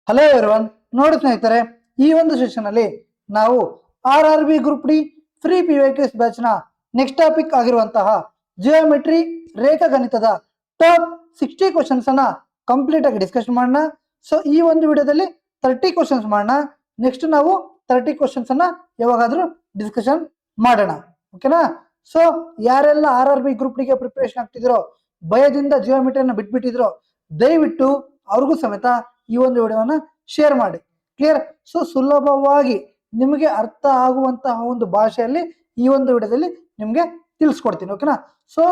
Hello everyone, ನೋಡಿ ಸ್ನೇಹಿತರೆ, ಈ ಒಂದು ಸೆಷನ್ ಅಲ್ಲಿ ನಾವು RRB group D free PYQs batch ನ ನೆಕ್ಸ್ಟ್ ಟಾಪಿಕ್ ಆಗಿರುವಂತಹ ಜಿಯೋಮೆಟ್ರಿ ರೇಖಾಗಣಿತದ ಟಾಪ್ 60 ಕ್ವಶನ್ಸ್ ಅನ್ನ ಕಂಪ್ಲೀಟ್ ಆಗಿ ಡಿಸ್ಕಸ್ ಮಾಡೋಣ. ಸೊ ಈ ಒಂದು ವಿಡಿಯೋದಲ್ಲಿ 30 ಕ್ವಶನ್ಸ್ ಮಾಡೋಣ. ನೆಕ್ಸ್ಟ್ ನಾವು 30 ಕ್ವಶನ್ಸ್ ಅನ್ನ ಯಾವಾಗಾದ್ರೂ ಡಿಸ್ಕಷನ್ ಮಾಡೋಣ, ಓಕೆನಾ? ಸೊ ಯಾರೆಲ್ಲ RRB ಗ್ರೂಪ್ ಡಿಗೆ ಪ್ರಿಪರೇಷನ್ ಆಗ್ತಿದ್ರೋ, ಭಯದಿಂದ ಜಿಯೋಮೆಟ್ರಿಯನ್ನು ಬಿಟ್ಬಿಟ್ಟಿದ್ರು, ದಯವಿಟ್ಟು ಅವ್ರಿಗೂ ಸಮೇತ ಈ ಒಂದು ವಿಡಿಯೋನ ಶೇರ್ ಮಾಡಿ. ಕ್ಲಿಯರ್? ಸೊ ಸುಲಭವಾಗಿ ನಿಮಗೆ ಅರ್ಥ ಆಗುವಂತಹ ಒಂದು ಭಾಷೆಯಲ್ಲಿ ಈ ಒಂದು ವಿಡಿಯೋದಲ್ಲಿ ನಿಮಗೆ ತಿಳಿಸ್ಕೊಡ್ತೀನಿ, ಓಕೆನಾ? ಸೊ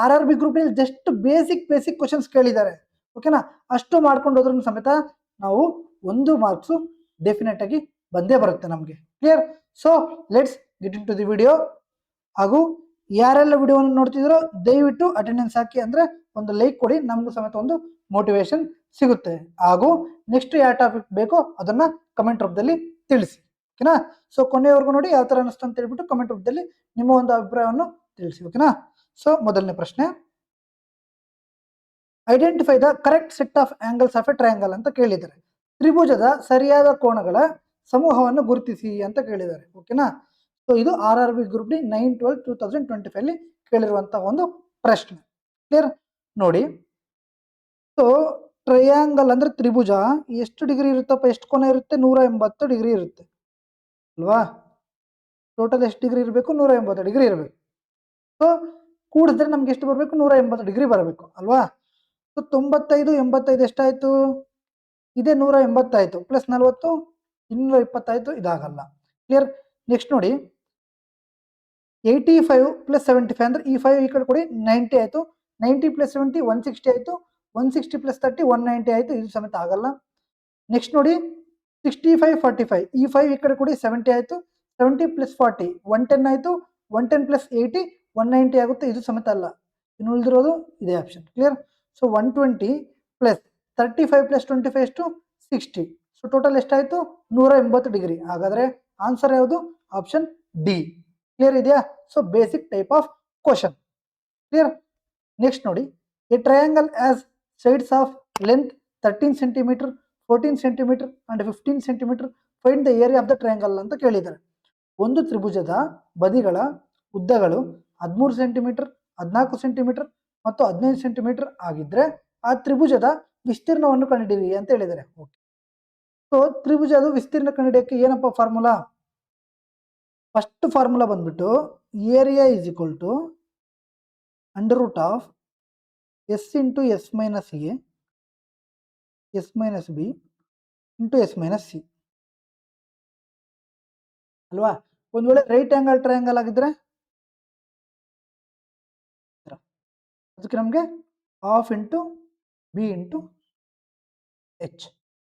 RRB ಗ್ರೂಪ್ ನಲ್ಲಿ ಜಸ್ಟ್ ಬೇಸಿಕ್ ಕ್ವಶನ್ಸ್ ಕೇಳಿದ್ದಾರೆ, ಓಕೆನಾ? ಅಷ್ಟು ಮಾಡ್ಕೊಂಡು ಹೋದ್ರೂ ಸಮೇತ ನಾವು 1 ಮಾರ್ಕ್ಸ್ ಡೆಫಿನೆಟ್ ಆಗಿ ಬಂದೇ ಬರುತ್ತೆ ನಮಗೆ. Clear? So let's get into the video. ಹಾಗೂ ಯಾರೆಲ್ಲ ವಿಡಿಯೋವನ್ನು ನೋಡ್ತಿದ್ರೋ ದಯವಿಟ್ಟು ಅಟೆಂಡೆನ್ಸ್ ಹಾಕಿ, ಅಂದ್ರೆ ಒಂದು ಲೈಕ್ ಕೊಡಿ, ನಮಗೂ ಸಮೇತ ಒಂದು ಮೋಟಿವೇಶನ್ ಸಿಗುತ್ತೆ. ಹಾಗೂ ನೆಕ್ಸ್ಟ್ ಯಾವ ಟಾಪಿಕ್ ಬೇಕೋ ಅದನ್ನ ಕಮೆಂಟ್ ರೂಪದಲ್ಲಿ ತಿಳಿಸಿ, ಓಕೆನಾ? ಸೊ ಕೊನೆಯವರೆಗೂ ನೋಡಿ ಯಾವ ತರ ಅನಿಸ್ತು ಅಂತ ಹೇಳ್ಬಿಟ್ಟು ಕಮೆಂಟ್ ರೂಪದಲ್ಲಿ ನಿಮ್ಮ ಒಂದು ಅಭಿಪ್ರಾಯವನ್ನು ತಿಳಿಸಿ, ಓಕೆನಾ? ಸೊ ಮೊದಲನೇ ಪ್ರಶ್ನೆ, identify the correct set of angles of a triangle ಅಂತ ಕೇಳಿದ್ದಾರೆ. ತ್ರಿಭುಜದ ಸರಿಯಾದ ಕೋನಗಳ ಸಮೂಹವನ್ನು ಗುರುತಿಸಿ ಅಂತ ಕೇಳಿದ್ದಾರೆ, ಓಕೆನಾ? ಸೊ ಇದು RRB ಗ್ರೂಪ್ ಡಿ 9/12/2025 ಅಲ್ಲಿ ಕೇಳಿರುವಂತಹ ಒಂದು ಪ್ರಶ್ನೆ. ಕ್ಲಿಯರ್? ನೋಡಿ, ಸೊ ಟ್ರಯಾಂಗಲ್ ಅಂದ್ರೆ ತ್ರಿಭುಜ ಎಷ್ಟು ಡಿಗ್ರಿ ಇರುತ್ತಪ್ಪ, ಎಷ್ಟು ಕೋನ ಇರುತ್ತೆ? 180 ಡಿಗ್ರಿ ಇರುತ್ತೆ ಅಲ್ವಾ? ಟೋಟಲ್ ಎಷ್ಟು ಡಿಗ್ರಿ ಇರಬೇಕು? 180 ಡಿಗ್ರಿ ಇರಬೇಕು. ಸೊ ಕೂಡಿಸಿದ್ರೆ ನಮ್ಗೆ ಎಷ್ಟು ಬರಬೇಕು? 180 ಡಿಗ್ರಿ ಬರಬೇಕು ಅಲ್ವಾ? ಸೊ 95 85 ಎಷ್ಟಾಯ್ತು? ಇದೇ 180 ಆಯ್ತು, ಪ್ಲಸ್ 40 220 ಆಯ್ತು, ಇದಾಗಲ್ಲ. ಕ್ಲಿಯರ್? ನೆಕ್ಸ್ಟ್ ನೋಡಿ, 85 + 75 ಅಂದ್ರೆ ಈ 5 ಈ ಕಡೆ ಕೊಡಿ, 90 ಆಯ್ತು. 90 + 70 160 ಆಯ್ತು. 160 + 30 190 ಆಯ್ತು, ಇದು ಸಮೇತ ಆಗಲ್ಲ. ನೆಕ್ಸ್ಟ್ ನೋಡಿ, 65 45 ಈ 5 ಈ ಕಡೆ ಕೊಡಿ, 70 ಆಯ್ತು. 70 + 40 110 ಆಯ್ತು. 110 + 80 190 ಆಗುತ್ತೆ, ಇದು ಸಮೇತ ಅಲ್ಲ. ಇನ್ನು ಉಳಿದಿರೋದು ಇದೇ ಆಪ್ಷನ್. ಕ್ಲಿಯರ್? ಸೊ 120 + 35 + 25 ಎಷ್ಟು? 60. ಸೊ ಟೋಟಲ್ ಎಷ್ಟಾಯ್ತು? 180 ಡಿಗ್ರಿ. ಹಾಗಾದ್ರೆ ಆನ್ಸರ್ ಯಾವುದು? Option D. ಕ್ಲಿಯರ್ ಇದೆಯಾ? So basic type of question. Clear? Next ನೋಡಿ, a triangle has sides of length 13 centimetre 14 centimetre and 15 centimetre, find the area of the triangle ಅಂತ ಕೇಳಿದ್ದಾರೆ. ಒಂದು ತ್ರಿಭುಜದ ಬದಿಗಳ ಉದ್ದಗಳು 13 ಸೆಂಟಿಮೀಟರ್ 14 ಸೆಂಟಿಮೀಟರ್ ಮತ್ತು 15 ಸೆಂಟಿಮೀಟರ್ ಆಗಿದ್ರೆ ಆ ತ್ರಿಭುಜದ ವಿಸ್ತೀರ್ಣವನ್ನು ಕಂಡುಹಿಡಿಯಿರಿ ಅಂತ ಹೇಳಿದ್ದಾರೆ. ಓಕೆ, ಸೊ ತ್ರಿಭುಜದ ವಿಸ್ತೀರ್ಣ ಕಂಡುಹಿಡಿಯಕ್ಕೆ ಏನಪ್ಪ ಫಾರ್ಮುಲಾ? ಫಸ್ಟ್ ಫಾರ್ಮುಲಾ ಬಂದ್ಬಿಟ್ಟು area is equal to √(s × s - a s - b × s - c ಅಲ್ವಾ? ಒಂದ್ ವೇಳೆ ರೈಟ್ ಆಂಗಲ್ ಟ್ರಯಾಂಗಲ್ ಆಗಿದ್ರೆ ಅದಕ್ಕೆ ನಮಗೆ ½ × b × h.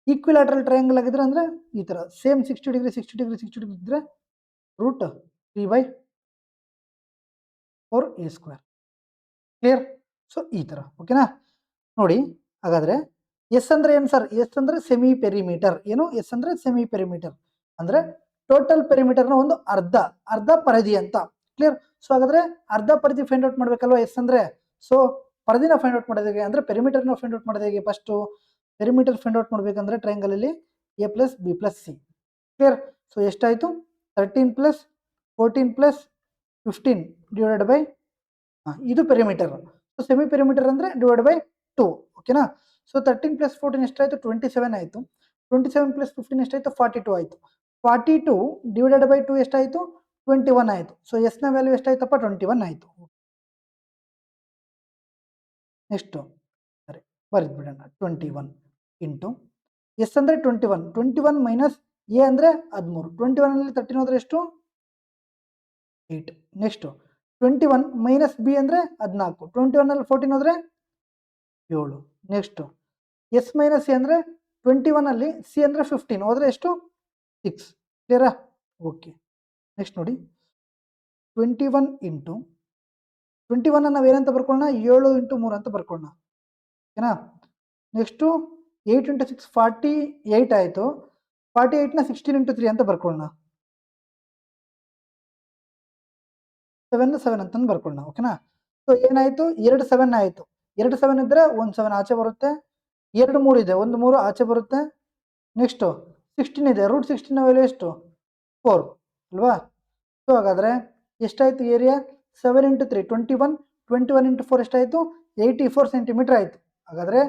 ಈಕ್ವಿಲ್ಯಾಟರಲ್ ಟ್ರಯಾಂಗಲ್ ಆಗಿದ್ರೆ ಅಂದ್ರೆ ಈ ತರ ಸೇಮ್ 60 ಡಿಗ್ರಿ 60 ಡಿಗ್ರಿ 60 ಡಿಗ್ರಿ ಇದ್ರೆ √3/4a². ಕ್ಲಿಯರ್? ಸೊ ಈ ತರ, ಓಕೆನಾ? ನೋಡಿ, ಹಾಗಾದ್ರೆ ಎಸ್ ಅಂದ್ರೆ ಏನು ಸರ್? ಎಸ್ ಅಂದ್ರೆ ಸೆಮಿ ಪೆರಿಮೀಟರ್. ಏನು ಎಸ್ ಅಂದ್ರೆ? ಸೆಮಿ ಪೆರಿಮೀಟರ್ ಅಂದ್ರೆ ಟೋಟಲ್ ಪೆರಿಮೀಟರ್ನ ಒಂದು ಅರ್ಧ ಪರಿಧಿ ಅಂತ. ಕ್ಲಿಯರ್? ಸೊ ಹಾಗಾದ್ರೆ ಅರ್ಧ ಪರಿಧಿ ಫೈಂಡ್ ಔಟ್ ಮಾಡ್ಬೇಕಲ್ವಾ ಎಸ್ ಅಂದ್ರೆ? ಸೊ ಪರಿಧಿನ ಫೈಂಡ್ ಔಟ್ ಮಾಡೋದು ಹೇಗೆ ಅಂದ್ರೆ ಪೆರಿಮೀಟರ್ನ ಫೈಂಡ್ ಔಟ್ ಮಾಡೋದು ಹೇಗೆ? ಫಸ್ಟ್ ಪೆರಿಮೀಟರ್ ಫೈಂಡ್ ಔಟ್ ಮಾಡ್ಬೇಕಂದ್ರೆ ಟ್ರಯಾಂಗಲ್ ಅಲ್ಲಿ a + b + c. Clear? So ಎಷ್ಟಾಯ್ತು? 13 + 14 + 15 ಡಿವೈಡೆಡ್ ಬೈ ಇದು ಪೆರಿಮೀಟರ್. ಸೊ ಸೆಮಿ ಪೆರಿಮೀಟರ್ ಅಂದ್ರೆ /2, ಓಕೆನಾ? ಸೊ 13 + 14 ಎಷ್ಟಾಯ್ತು? 27 ಆಯ್ತು. 27 + 15 ಎಷ್ಟಾಯ್ತು? 42 ಆಯ್ತು. 42 ಡಿವೈಡೆಡ್ ಬೈ 2 ಎಷ್ಟಾಯ್ತು? 21 ಆಯ್ತು. ಸೊ ಎಸ್ ನ ವ್ಯಾಲ್ಯೂ ಎಷ್ಟಾಯ್ತಪ್ಪ? 21 ಆಯ್ತು. ನೆಕ್ಸ್ಟ್ ಸರಿ ಬರೆದ್ಬಿಡೋಣ, 21 ಇಂಟು ಎಸ್ ಅಂದ್ರೆ 21 21 ಮೈನಸ್ ಎ ಅಂದ್ರೆ 13. 21 ಅಲ್ಲಿ 13 ಹೋದ್ರೆ ಎಷ್ಟು? 8. ನೆಕ್ಸ್ಟ್ 21 ಮೈನಸ್ ಬಿ ಅಂದ್ರೆ 14. 21 ಅಲ್ಲಿ 14 ಹೋದ್ರೆ 7. ನೆಕ್ಸ್ಟ್ ಎಸ್ ಮೈನಸ್ ಸಿ ಅಂದ್ರೆ 21 ಅಲ್ಲಿ ಸಿ ಅಂದ್ರೆ 15 ಹೋದ್ರೆ ಎಷ್ಟು? 6. ಕ್ಲಿಯರಾ? ಓಕೆ. ನೆಕ್ಸ್ಟ್ ನೋಡಿ, 21 ಇಂಟು 21 ನಾವೇನಂತ ಬರ್ಕೊಳ್ಳೋಣ? 7 × 3 ಅಂತ ಬರ್ಕೊಳ್ಳೋಣ, ಓಕೆನಾ? ನೆಕ್ಸ್ಟು 8 × 6 48 ಆಯಿತು. 48ನ 16 × 3 ಅಂತ ಬರ್ಕೊಳ್ಳೋಣ. 7 ಅಂತ ಬರ್ಕೊಳ್ಳೋಣ, ಓಕೆನಾ? ಸೊ ಏನಾಯ್ತು? 2 7 ಆಯ್ತು. 2 7 ಇದ್ರೆ 1 7 ಆಚೆ ಬರುತ್ತೆ. 2 3 ಇದೆ, 1 3 ಆಚೆ ಬರುತ್ತೆ. ನೆಕ್ಸ್ಟು 16 ಇದೆ, ರೂಟ್ 16 ವ್ಯಾಲ್ಯೂ ಎಷ್ಟು 4 ಅಲ್ವಾ. ಸೊ ಹಾಗಾದರೆ ಎಷ್ಟಾಯಿತು ಏರಿಯಾ 7 × 3 21, 21 × 4 ಎಷ್ಟಾಯಿತು 84 ಸೆಂಟಿಮೀಟರ್ ಆಯಿತು. ಹಾಗಾದರೆ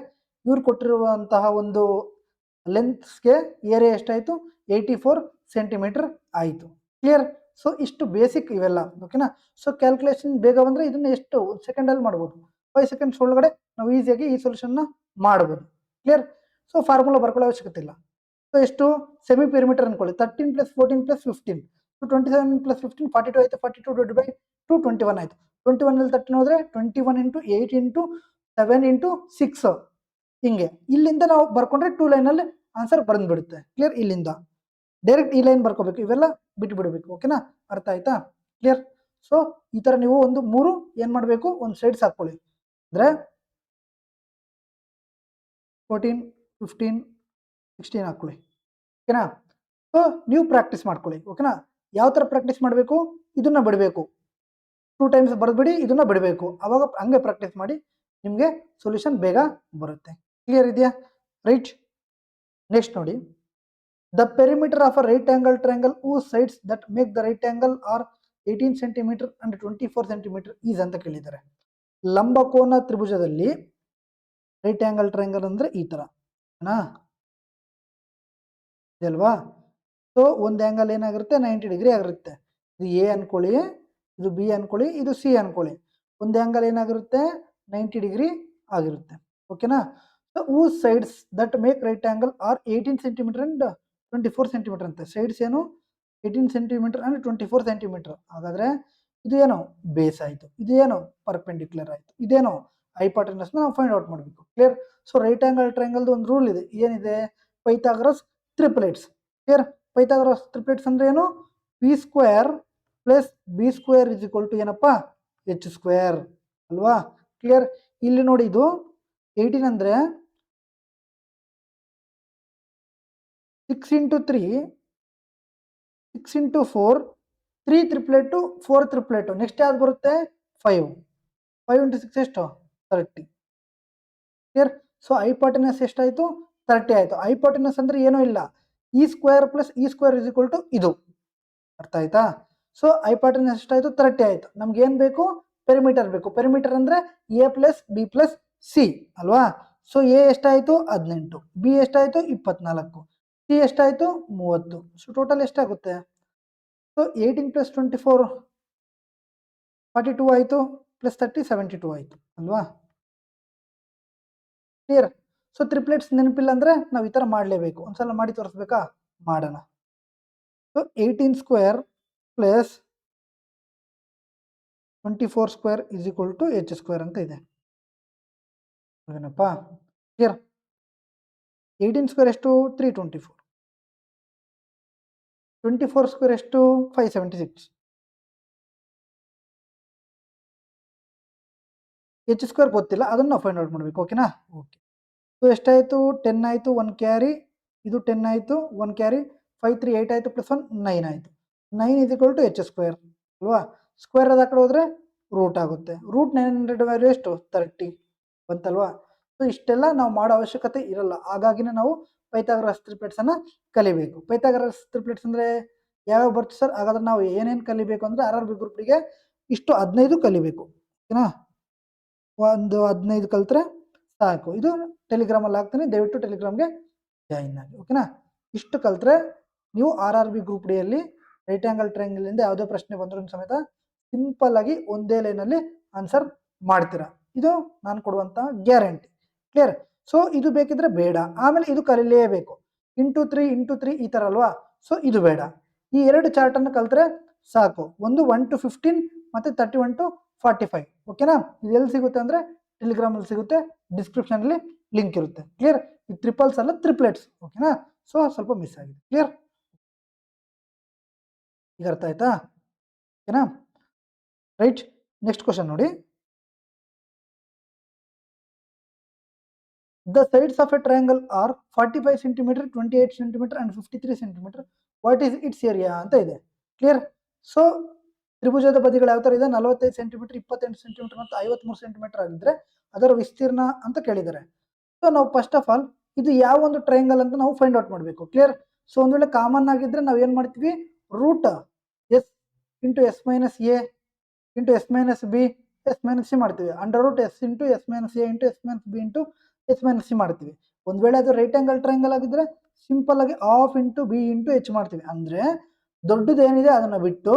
ಇವ್ರು ಕೊಟ್ಟಿರುವಂತಹ ಒಂದು ಲೆಂತ್ಸ್ಗೆ ಏರಿಯಾ ಎಷ್ಟಾಯಿತು 84 ಸೆಂಟಿಮೀಟರ್ ಆಯಿತು. ಕ್ಲಿಯರ್. ಸೊ ಇಷ್ಟು ಬೇಸಿಕ್ ಇವೆಲ್ಲ, ಓಕೆನಾ. ಸೊ ಕ್ಯಾಲ್ಕುಲೇಷನ್ ಬೇಗ ಬಂದರೆ ಇದನ್ನು ಎಷ್ಟು ಸೆಕೆಂಡಲ್ಲಿ ಮಾಡ್ಬೋದು, 5 ಸೆಕೆಂಡ್ಸ್ ಒಳಗಡೆ ನಾವು ಈಸಿಯಾಗಿ ಈ ಸೊಲ್ಯೂಷನ್ನ ಮಾಡ್ಬೋದು. ಕ್ಲಿಯರ್. ಸೊ ಫಾರ್ಮುಲಾ ಬರ್ಕೊಳ್ಳೋ ಅವಶ್ಯಕತೆ ಇಲ್ಲ. ಸೊ ಎಷ್ಟು ಸೆಮಿ ಪೆರಿಮೀಟರ್ ಅನ್ಕೊಳ್ಳಿ, 13 + 14 + 15, ಸೊ 27 + 15 42 ಆಯಿತು, 42 / 2 21 ಆಯಿತು. 21 ಅಲ್ಲಿ 13 ಹೋದರೆ 21 × 8 × 7 × 6 ಹಿಂಗೆ. ಇಲ್ಲಿಂದ ನಾವು ಬರ್ಕೊಂಡ್ರೆ 2 ಲೈನಲ್ಲಿ ಆನ್ಸರ್ ಬಂದ್ಬಿಡುತ್ತೆ. ಕ್ಲಿಯರ್. ಇಲ್ಲಿಂದ ಡೈರೆಕ್ಟ್ ಈ ಲೈನ್ ಬರ್ಕೋಬೇಕು, ಇವೆಲ್ಲ ಬಿಟ್ಬಿಡ್ಬೇಕು. ಓಕೆನಾ, ಅರ್ಥ ಆಯ್ತಾ. ಕ್ಲಿಯರ್. ಸೊ ಈ ಥರ ನೀವು ಒಂದು 3 ಏನು ಮಾಡಬೇಕು, ಒಂದು ಸೈಡ್ಸ್ ಹಾಕ್ಕೊಳ್ಳಿ. ಅಂದರೆ 14 15 16 ಹಾಕ್ಕೊಳ್ಳಿ. ಓಕೆನಾ. ಸೊ ನೀವು ಪ್ರಾಕ್ಟೀಸ್ ಮಾಡ್ಕೊಳ್ಳಿ. ಓಕೆನಾ. ಯಾವ ಥರ ಪ್ರಾಕ್ಟೀಸ್ ಮಾಡಬೇಕು, ಇದನ್ನ ಬಿಡಬೇಕು, 2 ಟೈಮ್ಸ್ ಬರೆದ್ಬಿಡಿ, ಇದನ್ನ ಬಿಡಬೇಕು. ಅವಾಗ ಹಂಗೆ ಪ್ರಾಕ್ಟೀಸ್ ಮಾಡಿ ನಿಮಗೆ ಸೊಲ್ಯೂಷನ್ ಬೇಗ ಬರುತ್ತೆ. ಕ್ಲಿಯರ್ ಇದೆಯಾ. ರೈಟ್. ನೆಕ್ಸ್ಟ್ ನೋಡಿ, the perimeter of a right angle triangle whose sides that make the right angle are 18 centimetre and 24 centimetre is ಅಂತ ಕೇಳಿದ್ದಾರೆ. ಲಂಬಕೋನ ತ್ರಿಭುಜದಲ್ಲಿ ರೈಟ್ ಆಂಗಲ್ ಟ್ರಯಾಂಗಲ್ ಅಂದ್ರೆ ಈ ತರ ಅಲ್ವಾ. ಸೊ ಒಂದು ಆಂಗಲ್ ಏನಾಗಿರುತ್ತೆ 90 ಡಿಗ್ರಿ ಆಗಿರುತ್ತೆ. ಇದು ಎ ಅನ್ಕೊಳ್ಳಿ, ಇದು ಬಿ ಅನ್ಕೊಳ್ಳಿ, ಇದು ಸಿ ಅನ್ಕೊಳ್ಳಿ. ಒಂದು ಆಂಗಲ್ ಏನಾಗಿರುತ್ತೆ 90 ಡಿಗ್ರಿ ಆಗಿರುತ್ತೆ. ಓಕೆನಾ. So whose sides that make right angle are 18 centimetre and 24 centimetre ಅಂತೆ. ಸೈಡ್ಸ್ ಏನು 18 ಸೆಂಟಿಮೀಟರ್ ಅಂಡ್ 24 ಸೆಂಟಿಮೀಟರ್. ಹಾಗಾದ್ರೆ ಇದು ಏನು ಬೇಸ್ ಆಯಿತು, ಇದು ಏನು ಪರ್ಪೆಂಡಿಕ್ಯುಲರ್ ಆಯಿತು, ಇದೇನು ಹೈಪಾಟೆನಸ್ ನಾವು ಫೈಂಡ್ ಔಟ್ ಮಾಡಬೇಕು. ಕ್ಲಿಯರ್. ಸೊ ರೈಟ್ ಆಂಗಲ್ ಟ್ರಯಾಂಗಲ್ದು ಒಂದು ರೂಲ್ ಇದೆ, ಏನಿದೆ Pythagoras triplets. Clear. Pythagoras triplets ಅಂದ್ರೆ ಏನು, p² + b² = ಏನಪ್ಪ h² ಅಲ್ವಾ. ಕ್ಲಿಯರ್. ಇಲ್ಲಿ ನೋಡಿ, ಇದು 18 ಅಂದ್ರೆ 6 × 3 6 × 4 3 ಟ್ರಿಪ್ಲೆಟು 4 ಟ್ರಿಪ್ಲೆಟು. ನೆಕ್ಸ್ಟ್ ಯಾವ್ದು ಬರುತ್ತೆ 5 5 × 6 ಎಷ್ಟು 30. ಕ್ಲಿಯರ್. ಸೊ ಹೈಪಾಟೆನಸ್ ಎಷ್ಟಾಯಿತು 30 ಆಯಿತು. ಹೈಪಾಟೆನಸ್ ಅಂದ್ರೆ ಏನೂ ಇಲ್ಲ, e² + e² = ಇದು. ಅರ್ಥ ಆಯ್ತಾ. ಸೊ ಹೈಪಾಟೆನಸ್ ಎಷ್ಟಾಯಿತು 30 ಆಯಿತು. ನಮ್ಗೆ ಏನು ಬೇಕು ಪೆರಿಮೀಟರ್ ಬೇಕು. ಪೆರಿಮೀಟರ್ ಅಂದರೆ a + b + c ಅಲ್ವಾ. ಸೊ ಎ ಎಷ್ಟಾಯಿತು 18, ಬಿ ಎಷ್ಟಾಯಿತು 24, ಸಿ ಎಷ್ಟಾಯಿತು 30. ಸೊ ಟೋಟಲ್ ಎಷ್ಟಾಗುತ್ತೆ, ಸೊ 18 + 24 42 ಆಯಿತು, +30 72 ಆಯಿತು ಅಲ್ವಾ. ಕ್ಲಿಯರ್. ಸೊ ಟ್ರಿಪ್ಲೆಟ್ಸ್ ನೆನಪಿಲ್ಲ ಅಂದರೆ ನಾವು ಈ ಥರ ಮಾಡಲೇಬೇಕು. ಒಂದ್ಸಲ ಮಾಡಿ ತೋರಿಸ್ಬೇಕಾ, ಮಾಡೋಣ. ಸೊ 18² + 24² = h² ಅಂತ ಇದೆ. ಏನಪ್ಪಾ. ಕ್ಲಿಯರ್. 18² ಎಷ್ಟು 324, 24² ಎಷ್ಟು 576, h² ಗೊತ್ತಿಲ್ಲ, ಅದನ್ನು ನಾವು ಫೈಂಡ್ ಔಟ್ ಮಾಡಬೇಕು. ಓಕೆನಾ. ಓಕೆ. ಸೊ ಎಷ್ಟಾಯಿತು 10 ಆಯಿತು, 1 ಕ್ಯಾರಿ, ಇದು 10 ಆಯಿತು, 1 ಕ್ಯಾರಿ, 5 3 8 ಆಯಿತು, +1 9 ಆಯಿತು. 9 = h² ಅಲ್ವಾ. ಸ್ಕ್ವೇರ್ ಅದು ಆ ಕಡೆ ಹೋದರೆ ರೂಟ್ ಆಗುತ್ತೆ. ರೂಟ್ 900 ವ್ಯಾಲ್ಯೂ ಎಷ್ಟು 30 ಬಂತಲ್ವಾ. ಸೊ ಇಷ್ಟೆಲ್ಲ ನಾವು ಮಾಡೋ ಅವಶ್ಯಕತೆ ಇರಲ್ಲ, ಹಾಗಾಗಿನೇ ನಾವು ಪೈಥಾಗರಸ್ ಟ್ರಿಪ್ಲೆಟ್ಸನ್ನು ಕಲಿಬೇಕು. ಪೈಥಾಗರಸ್ ಟ್ರಿಪ್ಲೆಟ್ಸ್ ಅಂದರೆ ಯಾವ್ಯಾವ ಬರ್ತು ಸರ್, ಹಾಗಾದ್ರೆ ನಾವು ಏನೇನು ಕಲಿಬೇಕು ಅಂದರೆ RRB ಗ್ರೂಪ್ಗೆ ಇಷ್ಟು 15 ಕಲಿಬೇಕು. ಓಕೆನಾ. ಒಂದು 15 ಕಲಿತ್ರೆ ಸಾಕು. ಇದು ಟೆಲಿಗ್ರಾಮಲ್ಲಿ ಹಾಕ್ತೀನಿ, ದಯವಿಟ್ಟು ಟೆಲಿಗ್ರಾಮ್ಗೆ ಜಾಯಿನ್ ಆಗಿ. ಓಕೆನಾ. ಇಷ್ಟು ಕಲಿತ್ರೆ ನೀವು RRB ಗ್ರೂಪ್ ಡಿಯಲ್ಲಿ ರೈಟ್ ಆಂಗಲ್ ಟ್ರಯಾಂಗಲಿಂದ ಯಾವುದೇ ಪ್ರಶ್ನೆ ಬಂದರೂ ಸಮೇತ ಸಿಂಪಲ್ ಆಗಿ ಒಂದೇ ಲೈನಲ್ಲಿ ಆನ್ಸರ್ ಮಾಡ್ತೀರಾ. ಇದು ನಾನು ಕೊಡುವಂಥ ಗ್ಯಾರಂಟಿ. ಕ್ಲಿಯರ್. ಸೊ ಇದು ಬೇಕಿದ್ರೆ ಬೇಡ, ಆಮೇಲೆ ಇದು ಕಲಿಯಲೇಬೇಕು. 3 × 3 ಈ ಥರ ಅಲ್ವಾ. ಸೊ ಇದು ಬೇಡ, ಈ 2 ಚಾರ್ಟನ್ನು ಕಲಿತ್ರೆ ಸಾಕು. ಒಂದು 1 to 15 ಮತ್ತು 31 to 45. ಓಕೆನಾ. ಇದು ಎಲ್ಲಿ ಸಿಗುತ್ತೆ ಅಂದರೆ ಟೆಲಿಗ್ರಾಮಲ್ಲಿ ಸಿಗುತ್ತೆ, ಡಿಸ್ಕ್ರಿಪ್ಷನಲ್ಲಿ ಲಿಂಕ್ ಇರುತ್ತೆ. ಕ್ಲಿಯರ್. ಈ ಟ್ರಿಪಲ್ಸ್ ಅಲ್ಲ ಟ್ರಿಪ್ಲೆಟ್ಸ್. ಓಕೆನಾ. ಸೊ ಸ್ವಲ್ಪ ಮಿಸ್ ಆಗಿದೆ. ಕ್ಲಿಯರ್. ಈಗ ಅರ್ಥ ಆಯ್ತಾ. ಓಕೆನಾ. ರೈಟ್. ನೆಕ್ಸ್ಟ್ ಕ್ವಶನ್ ನೋಡಿ, the sides of a triangle are 45 centimeter, 28 centimeter and 53 centimeter. What is its area ಅಂತ ಇದೆ. ಕ್ಲಿಯರ್. ಸೊ ತ್ರಿಭುಜದ ಬದಿಗಳು ಯಾವ ಥರ ಇದೆ, 45 ಸೆಂಟಿಮೀಟರ್, 28 ಸೆಂಟಿಮೀಟರ್ ಮತ್ತು 53 ಸೆಂಟಿಮೀಟರ್ ಆಗಿದ್ರೆ ಅದರ ವಿಸ್ತೀರ್ಣ ಅಂತ ಕೇಳಿದ್ದಾರೆ. ಸೊ ನಾವು ಫಸ್ಟ್ ಆಫ್ ಆಲ್ ಇದು ಯಾವ ಒಂದು ಟ್ರಯಾಂಗಲ್ ಅಂತ ನಾವು ಫೈಂಡ್ ಔಟ್ ಮಾಡಬೇಕು. ಕ್ಲಿಯರ್? ಸೊ ಒಂದು ವೇಳೆ ಕಾಮನ್ ಆಗಿದ್ರೆ ನಾವು ಏನು ಮಾಡ್ತೀವಿ, root s into s minus a into s minus b s minus c ಮಾಡ್ತೀವಿ. Under root s into s minus a into s minus b into s minus c ಮಾಡ್ತೀವಿ. ಒಂದು ವೇಳೆ ಅದು ರೈಟ್ ಆಂಗಲ್ ಟ್ರಯಾಂಗಲ್ ಆಗಿದ್ರೆ simple ಆಗಿ half into b into h ಮಾಡ್ತೀವಿ. ಅಂದ್ರೆ ದೊಡ್ಡದು ಏನಿದೆ ಅದನ್ನ ಬಿಟ್ಟು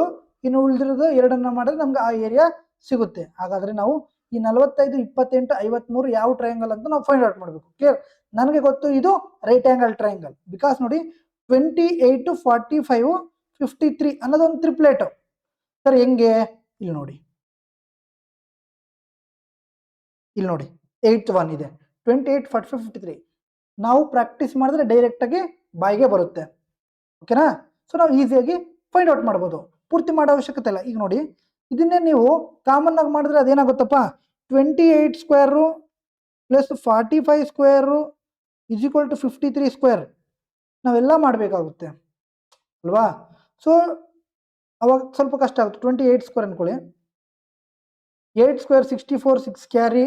ಇನ್ನು ಉಳಿದಿರೋದು ಎರಡನ್ನ ಮಾಡಿದ್ರೆ ನಮ್ಗೆ ಆ ಏರಿಯಾ ಸಿಗುತ್ತೆ. ಹಾಗಾದ್ರೆ ನಾವು ಈ 45, 28, 53 ಯಾವ ಟ್ರಯಾಂಗಲ್ ಅಂತ ನಾವು ಫೈಂಡ್ ಔಟ್ ಮಾಡಬೇಕು. ಕ್ಲಿಯರ್? ನನಗೆ ಗೊತ್ತು ಇದು ರೈಟ್ ಆಂಗಲ್ ಟ್ರಯಾಂಗಲ್. ಬಿಕಾಸ್ ನೋಡಿ 28, 45, 53 ಅನ್ನೋದೊಂದು ಟ್ರಿಪ್ಲೆಟ್. ಸರ್ ಹೆಂಗೆ? ಇಲ್ಲಿ ನೋಡಿ 8th ಒನ್ ಇದೆ, 28, 45, 53. ನಾವು ಪ್ರಾಕ್ಟೀಸ್ ಮಾಡಿದ್ರೆ ಡೈರೆಕ್ಟ್ ಆಗಿ ಬಾಯಿಗೆ ಬರುತ್ತೆ. ಓಕೆನಾ? ಸೊ ನಾವು ಈಸಿಯಾಗಿ ಫೈಂಡ್ ಔಟ್ ಮಾಡ್ಬೋದು, ಪೂರ್ತಿ ಮಾಡೋ ಅವಶ್ಯಕತೆ ಇಲ್ಲ. ಈಗ ನೋಡಿ ಇದನ್ನೇ ನೀವು ಕಾಮನ್ ಆಗಿ ಮಾಡಿದ್ರೆ ಅದೇನಾಗುತ್ತಪ್ಪ, 28 square plus 45 square is equal to 53 square ನಾವೆಲ್ಲ ಮಾಡಬೇಕಾಗುತ್ತೆ ಅಲ್ವಾ? ಸೊ ಅವಾಗ ಸ್ವಲ್ಪ ಕಷ್ಟ ಆಗುತ್ತೆ. 28 ಸ್ಕ್ವೇರ್ ಅನ್ಕೊಳ್ಳಿ, 8 ಸ್ಕ್ವೇರ್ 64, 6 ಕ್ಯಾರಿ.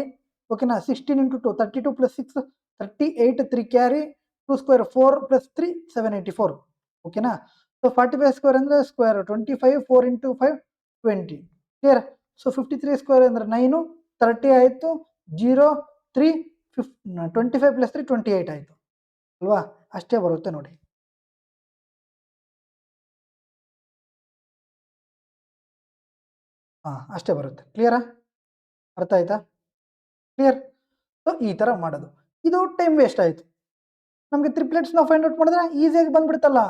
ಓಕೆನಾ? 16 into 2 32 plus 6 38, 3 carry, 2 square 4 plus 3 784. ಓಕೆನಾ? ಸೊ 45 ಸ್ಕ್ವೇರ್ ಅಂದರೆ square 25, 4 into 5 20. Clear? So 53 square ಅಂದರೆ 9, 30 ಆಯಿತು, 0, 3, 25 ಪ್ಲಸ್ 3 28 ಆಯಿತು ಅಲ್ವಾ? ಅಷ್ಟೇ ಬರುತ್ತೆ ನೋಡಿ. ಅಷ್ಟೇ ಬರುತ್ತೆ. ಕ್ಲಿಯರಾ? ಅರ್ಥ ಆಯ್ತಾ? ಕ್ಲಿಯರ್? ಸೊ ಈ ಥರ ಮಾಡೋದು. ಇದು ಟೈಮ್ ವೇಸ್ಟ್ ಆಯಿತು. ನಮಗೆ ಟ್ರಿಪ್ಲೆಟ್ಸ್ನ ಫೈಂಡ್ ಔಟ್ ಮಾಡಿದ್ರೆ ಈಸಿಯಾಗಿ ಬಂದ್ಬಿಡ್ತಲ್ಲ.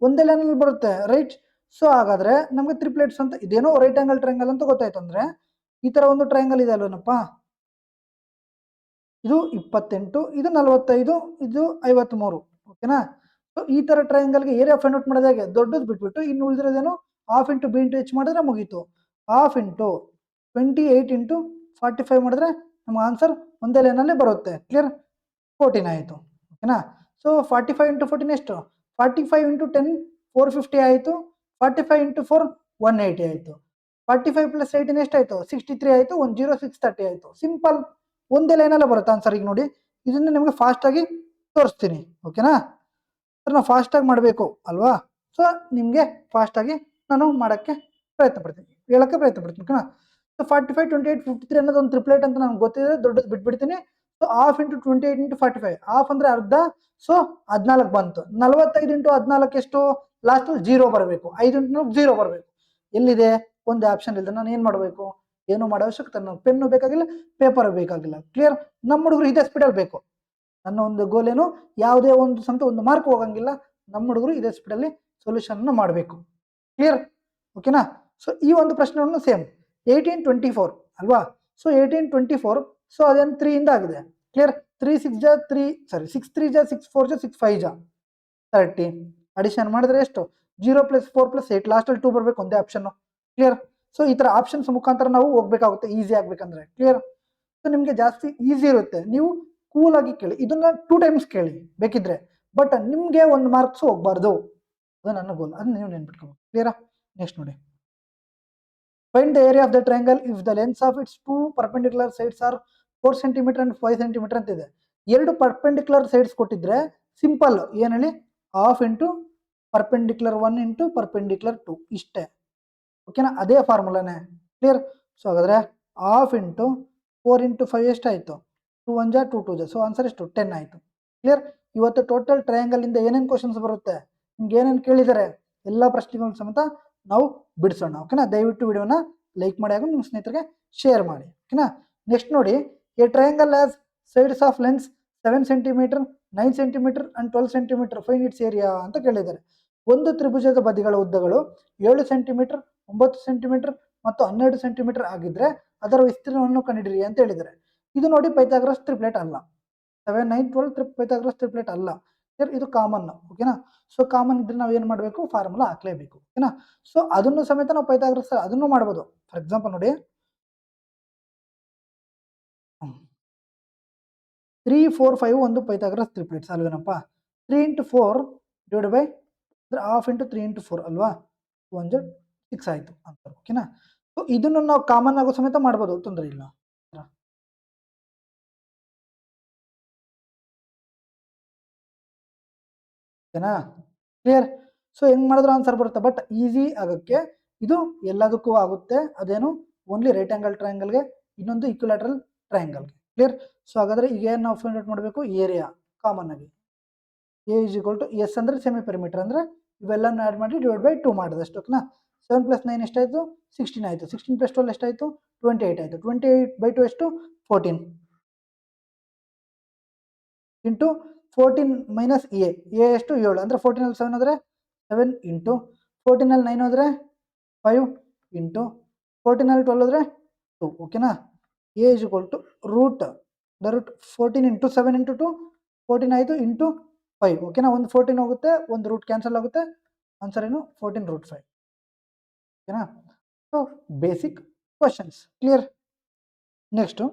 ಒಂದೇ ಲೈನಲ್ಲಿ ಬರುತ್ತೆ, ರೈಟ್? ಸೊ ಹಾಗಾದ್ರೆ ನಮಗೆ ಟ್ರಿಪ್ಲೆಟ್ಸ್ ಅಂತ ಇದೇನೋ ರೈಟ್ ಆಂಗಲ್ ಟ್ರಯಾಂಗಲ್ ಅಂತ ಗೊತ್ತಾಯ್ತು. ಅಂದ್ರೆ ಈ ಥರ ಒಂದು ಟ್ರಯಾಂಗಲ್ ಇದೆ ಅಲ್ವೇನಪ್ಪ, ಇದು 28, ಇದು 45, ಇದು 53. ಓಕೆನಾ? ಸೊ ಈ ಥರ ಟ್ರಯಾಂಗಲ್ಗೆ ಏರಿಯಾ ಫೈಂಡ್ ಔಟ್ ಮಾಡೋದು ಹೇಗೆ? ದೊಡ್ಡದು ಬಿಟ್ಬಿಟ್ಟು ಇನ್ನು ಉಳಿದಿರೋದೇನು half into b into h ಮಾಡಿದ್ರೆ ಮುಗೀತು. ಹಾಫ್ ಇಂಟು 28 ಇಂಟು 45 ಮಾಡಿದ್ರೆ ನಮ್ಗೆ ಆನ್ಸರ್ ಒಂದೇ ಲೈನಲ್ಲೇ ಬರುತ್ತೆ. ಕ್ಲಿಯರ್? 14 ಆಯಿತು. ಓಕೆನಾ? ಸೊ 45 ಇಂಟು 14 ಎಷ್ಟು? 45 ಇಂಟು 10 450 ಆಯಿತು. 45 ಇಂಟು 4 180 ಆಯಿತು. 45 ಪ್ಲಸ್ 18 ಎಷ್ಟಾಯಿತು? 63 ಆಯಿತು. 106 30 ಆಯಿತು. ಸಿಂಪಲ್, ಒಂದೇ ಲೈನಲ್ಲೇ ಬರುತ್ತೆ ಆನ್ಸರ್. ಈಗ ನೋಡಿ ಇದನ್ನು ನಿಮಗೆ ಫಾಸ್ಟಾಗಿ ತೋರಿಸ್ತೀನಿ. ಓಕೆನಾ? ಸರ್ ನಾವು ಫಾಸ್ಟಾಗಿ ಮಾಡಬೇಕು ಅಲ್ವಾ? ಸೊ ನಿಮಗೆ ಫಾಸ್ಟಾಗಿ ನಾನು ಮಾಡೋಕ್ಕೆ ಪ್ರಯತ್ನ ಪಡ್ತೀನಿ, ಹೇಳೋಕ್ಕೆ ಪ್ರಯತ್ನ ಪಡ್ತೀನಿ. ಓಕೆನಾ? ಸೊ 45, 28, 53 ಅನ್ನೋದು ಒಂದು ಟ್ರಿಪ್ಲೆಟ್ ಅಂತ ನನಗೆ ಗೊತ್ತಿದೆ, ದೊಡ್ಡದು ಬಿಟ್ಬಿಡ್ತೀನಿ. So half into 28 into 45, half ಅಂದರೆ ಅರ್ಧ. ಸೊ 14 ಬಂತು. 45 ಇಂಟು 14 ಎಷ್ಟು? ಲಾಸ್ಟಲ್ಲಿ 0 ಬರಬೇಕು. 5 ಇಂಟು 0 ಬರಬೇಕು. ಎಲ್ಲಿದೆ? ಒಂದು ಆಪ್ಷನ್ ಇಲ್ಲದೆ ನಾನು ಏನು ಮಾಡಬೇಕು? ಏನು ಮಾಡೋ ಅವಶ್ಯಕತೆ, ನನಗೆ ಪೆನ್ನು ಬೇಕಾಗಿಲ್ಲ, ಪೇಪರ್ ಬೇಕಾಗಿಲ್ಲ. ಕ್ಲಿಯರ್? ನಮ್ಮ ಹುಡುಗರು ಇದೇ ಸ್ಪೀಡಲ್ಲಿ ಬೇಕು. ನನ್ನ ಒಂದು ಗೋಲ್ ಏನು, ಯಾವುದೇ ಒಂದು ಸಮೇತ ಒಂದು ಮಾರ್ಕ್ ಹೋಗಂಗಿಲ್ಲ. ನಮ್ಮ ಹುಡುಗರು ಇದೇ ಸ್ಪೀಡಲ್ಲಿ ಸೊಲ್ಯೂಷನ್ ಮಾಡಬೇಕು. ಕ್ಲಿಯರ್? ಓಕೆನಾ? ಸೊ ಈ ಒಂದು ಪ್ರಶ್ನೆಯನ್ನು ಸೇಮ್ 18, 24 ಅಲ್ವಾ? ಸೊ 18, 24. ಸೊ ಅದೇನು 3 ಇಂದ ಆಗಿದೆ. ಕ್ಲಿಯರ್? 3 6 ಜಾ 3 ಸಾರಿ 6 3 ಜಾ 6 4 ಜಾ 6 5 ಜಾ 30. ಅಡಿಷನ್ ಮಾಡಿದ್ರೆ ಎಷ್ಟು? 0 ಪ್ಲಸ್ 4 ಪ್ಲಸ್ 8, ಲಾಸ್ಟಲ್ಲಿ 2 ಬರಬೇಕು, ಒಂದೇ ಆಪ್ಷನ್ನು. ಕ್ಲಿಯರ್? ಸೊ ಈ ಥರ ಆಪ್ಷನ್ಸ್ ಮುಖಾಂತರ ನಾವು ಹೋಗ್ಬೇಕಾಗುತ್ತೆ ಈಸಿ ಆಗ್ಬೇಕಂದ್ರೆ. ಕ್ಲಿಯರ್? ಸೊ ನಿಮಗೆ ಜಾಸ್ತಿ ಈಸಿ ಇರುತ್ತೆ. ನೀವು ಕೂಲಾಗಿ ಕೇಳಿ, ಇದನ್ನ 2 ಟೈಮ್ಸ್ ಕೇಳಿ ಬೇಕಿದ್ರೆ, ಬಟ್ ನಿಮಗೆ ಒಂದು ಮಾರ್ಕ್ಸ್ ಹೋಗ್ಬಾರ್ದು. ಅದು ನನ್ನ ಗೋಲ್, ಅದನ್ನ ನೀವು ನೆನ್ಪಿಟ್ಕೋಬೇಕು. ಕ್ಲಿಯರಾ? ನೆಕ್ಸ್ಟ್ ನೋಡಿ, find the area of the triangle if the lengths of it's 2 perpendicular sides are 4 centimetre and 5 centimetre ಅಂತ ಇದೆ. 2 ಪರ್ಪೆಂಡಿಕ್ಯುಲರ್ ಸೈಡ್ಸ್ ಕೊಟ್ಟಿದ್ರೆ ಸಿಂಪಲ್ ಏನು ಹೇಳಿ, half into perpendicular 1 into perpendicular 2 ಇಷ್ಟೇ. ಓಕೆನಾ? ಅದೇ ಫಾರ್ಮುಲಾನೇ. ಕ್ಲಿಯರ್? ಸೊ ಹಾಗಾದ್ರೆ ಹಾಫ್ ಇಂಟು 4 ಇಂಟು 5 ಎಷ್ಟಾಯಿತು? 2 1 ಜಾ 2 2 ಜಾ. ಸೊ ಆನ್ಸರ್ ಎಷ್ಟು? 10 ಆಯಿತು. ಕ್ಲಿಯರ್? ಇವತ್ತು ಟೋಟಲ್ ಟ್ರಯಾಂಗಲ್ ಇಂದ ಏನೇನು ಕ್ವಶನ್ಸ್ ಬರುತ್ತೆ, ನಿಮ್ಗೆ ಏನೇನು ಕೇಳಿದ್ದಾರೆ, ಎಲ್ಲ ಪ್ರಶ್ನೆಗಳು ಸಮೇತ ನಾವು ಬಿಡಿಸೋಣ. ಓಕೆನಾ? ದಯವಿಟ್ಟು ವಿಡಿಯೋನ ಲೈಕ್ ಮಾಡಿ ಹಾಗೂ ನಿಮ್ಮ ಸ್ನೇಹಿತರಿಗೆ ಶೇರ್ ಮಾಡಿ. ಓಕೆನಾ? ನೆಕ್ಸ್ಟ್ ನೋಡಿ, a triangle has sides of lens 7 centimetre 9 centimetre and 12 centimetre, find it's area ಅಂತ ಕೇಳಿದ್ದಾರೆ. ಒಂದು ತ್ರಿಭುಜದ ಬದಿಗಳ ಉದ್ದಗಳು 7 ಸೆಂಟಿಮೀಟರ್ 9 ಸೆಂಟಿಮೀಟರ್ ಮತ್ತು 12 ಸೆಂಟಿಮೀಟರ್ ಆಗಿದ್ರೆ ಅದರ ವಿಸ್ತೀರ್ಣವನ್ನು ಕಂಡುಹಿಡಿಯಿರಿ ಅಂತ ಹೇಳಿದ್ದಾರೆ. ಇದು ನೋಡಿ ಪೈಥಾಗರಸ್ ಟ್ರಿಪ್ಲೆಟ್ ಅಲ್ಲ. 7 9 12 ಪೈಥಾಗರಸ್ ಟ್ರಿಪ್ಲೆಟ್ ಅಲ್ಲ. ಇದು ಕಾಮನ್. ಓಕೆನಾ? ಸೊ ಕಾಮನ್ ಇದ್ರೆ ನಾವು ಏನು ಮಾಡಬೇಕು? ಫಾರ್ಮುಲಾ ಹಾಕ್ಲೇಬೇಕು. ಓಕೆನಾ? ಸೊ ಅದನ್ನು ಸಮೇತ ನಾವು ಪೈಥಾಗರಸ್ ಅದನ್ನು ಮಾಡ್ಬೋದು. ಫಾರ್ ಎಕ್ಸಾಂಪಲ್ ನೋಡಿ, 3 4 5 ಒಂದು ಪೈಥಾಗರಸ್ ಟ್ರಿಪ್ಲೆಟ್ಸ್ ಅಲ್ವೇನಪ್ಪ? 3 into 4 divide by half into 3 into 4 ಅಲ್ವಾ? 106 ಆಯಿತು ಅಂತ. ಓಕೆನಾ? ಸೊ ಇದನ್ನು ನಾವು ಕಾಮನ್ ಆಗೋ ಸಮೇತ ಮಾಡ್ಬೋದು, ತೊಂದರೆ ಇಲ್ಲ. ಓಕೆನಾ, ಕ್ಲಿಯರ್. ಸೊ ಹೆಂಗ್ ಮಾಡಿದ್ರು ಆನ್ಸರ್ ಬರುತ್ತೆ, ಬಟ್ ಈಸಿ ಆಗಕ್ಕೆ ಇದು ಎಲ್ಲದಕ್ಕೂ ಆಗುತ್ತೆ. ಅದೇನು ಓನ್ಲಿ ರೈಟ್ ಆಂಗಲ್ ಟ್ರಯಾಂಗಲ್ಗೆ, ಇನ್ನೊಂದು ಈಕ್ವಿಲ್ಯಾಟ್ರಲ್ ಟ್ರಯಾಂಗಲ್ಗೆ. ಕ್ಲಿಯರ್. ಸೊ ಹಾಗಾದ್ರೆ ಈಗ ಏನು ನಾವು ಫೈಂಡ್ ಔಟ್ ಮಾಡಬೇಕು, ಏರಿಯಾ ಕಾಮನ್ ಆಗಿ A is equal to S ಅಂದ್ರೆ ಸೆಮಿ ಪೆರಿಮೀಟರ್ ಅಂದ್ರೆ ಇವೆಲ್ಲನೂ ಆ್ಯಡ್ ಮಾಡಿ ಡಿವೈಡ್ ಬೈ 2 ಮಾಡಿದಷ್ಟು. ಓಕೆನಾ. 7 + 9 ಎಷ್ಟಾಯಿತು, 16 ಆಯಿತು. 16 + 12 ಎಷ್ಟಾಯಿತು, 28 ಆಯಿತು. 28/2 ಎಷ್ಟು, 14 ಇಂಟು 14 ಮೈನಸ್ ಎ ಎಷ್ಟು 7 ಅಂದರೆ 14 7 ಅಂದರೆ 7 ಇಂಟು 14 9 ಹೋದರೆ 5 ಇಂಟು 14 12 ಹೋದರೆ 2. ಓಕೆನಾ. A is equal to root the root 14 into 7 into 2 14 ಆಯಿತು ಇಂಟು 5. ಓಕೆನಾ. ಒಂದು 14 ಹೋಗುತ್ತೆ, ಒಂದು ರೂಟ್ ಕ್ಯಾನ್ಸಲ್ ಆಗುತ್ತೆ. ಆನ್ಸರ್ ಏನು 14√5. ಓಕೆನಾ. So basic questions clear. Next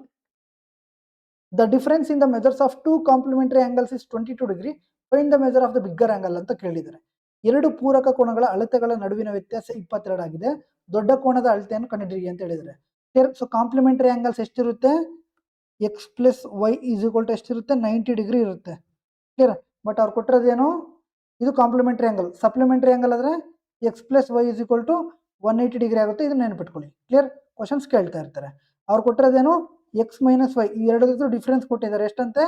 the difference in the measures of 2 complementary angles is 22 degree. Find the measure of the bigger angle ಅಂತ ಕೇಳಿದ್ದಾರೆ. ಎರಡು ಪೂರಕ ಕೋನಗಳ ಅಳತೆಗಳ ನಡುವಿನ ವ್ಯತ್ಯಾಸ 22 ಆಗಿದೆ. ದೊಡ್ಡ ಕೋನದ ಅಳತೆಯನ್ನು ಕಂಡುಹಿಡಿಯಿರಿ ಅಂತ ಹೇಳಿದ್ದಾರೆ. ಸೊ ಕಾಂಪ್ಲಿಮೆಂಟರಿ ಆಂಗಲ್ಸ್ ಎಷ್ಟಿರುತ್ತೆ, x plus y is equal to ಎಷ್ಟಿರುತ್ತೆ, 90 ಡಿಗ್ರಿ ಇರುತ್ತೆ. ಕ್ಲಿಯರ್. ಬಟ್ ಅವ್ರು ಕೊಟ್ಟಿರೋದೇನು, ಇದು ಕಾಂಪ್ಲಿಮೆಂಟರಿ ಆಂಗಲ್. ಸಪ್ಲಿಮೆಂಟರಿ ಆಂಗಲ್ ಆದರೆ x plus y is equal to 180 degree ಆಗುತ್ತೆ. ಇದನ್ನ ನೆನ್ಪಿಟ್ಕೊಳ್ಳಿ. ಕ್ಲಿಯರ್. ಕ್ವಶನ್ಸ್ ಕೇಳ್ತಾ ಇರ್ತಾರೆ. ಅವ್ರು ಕೊಟ್ಟಿರೋದೇನು, ಎಕ್ಸ್ ಮೈನಸ್ ವೈ, ಈ ಎರಡರದ್ದು ಡಿಫ್ರೆನ್ಸ್ ಕೊಟ್ಟಿದ್ದಾರೆ. ಎಷ್ಟಂತೆ,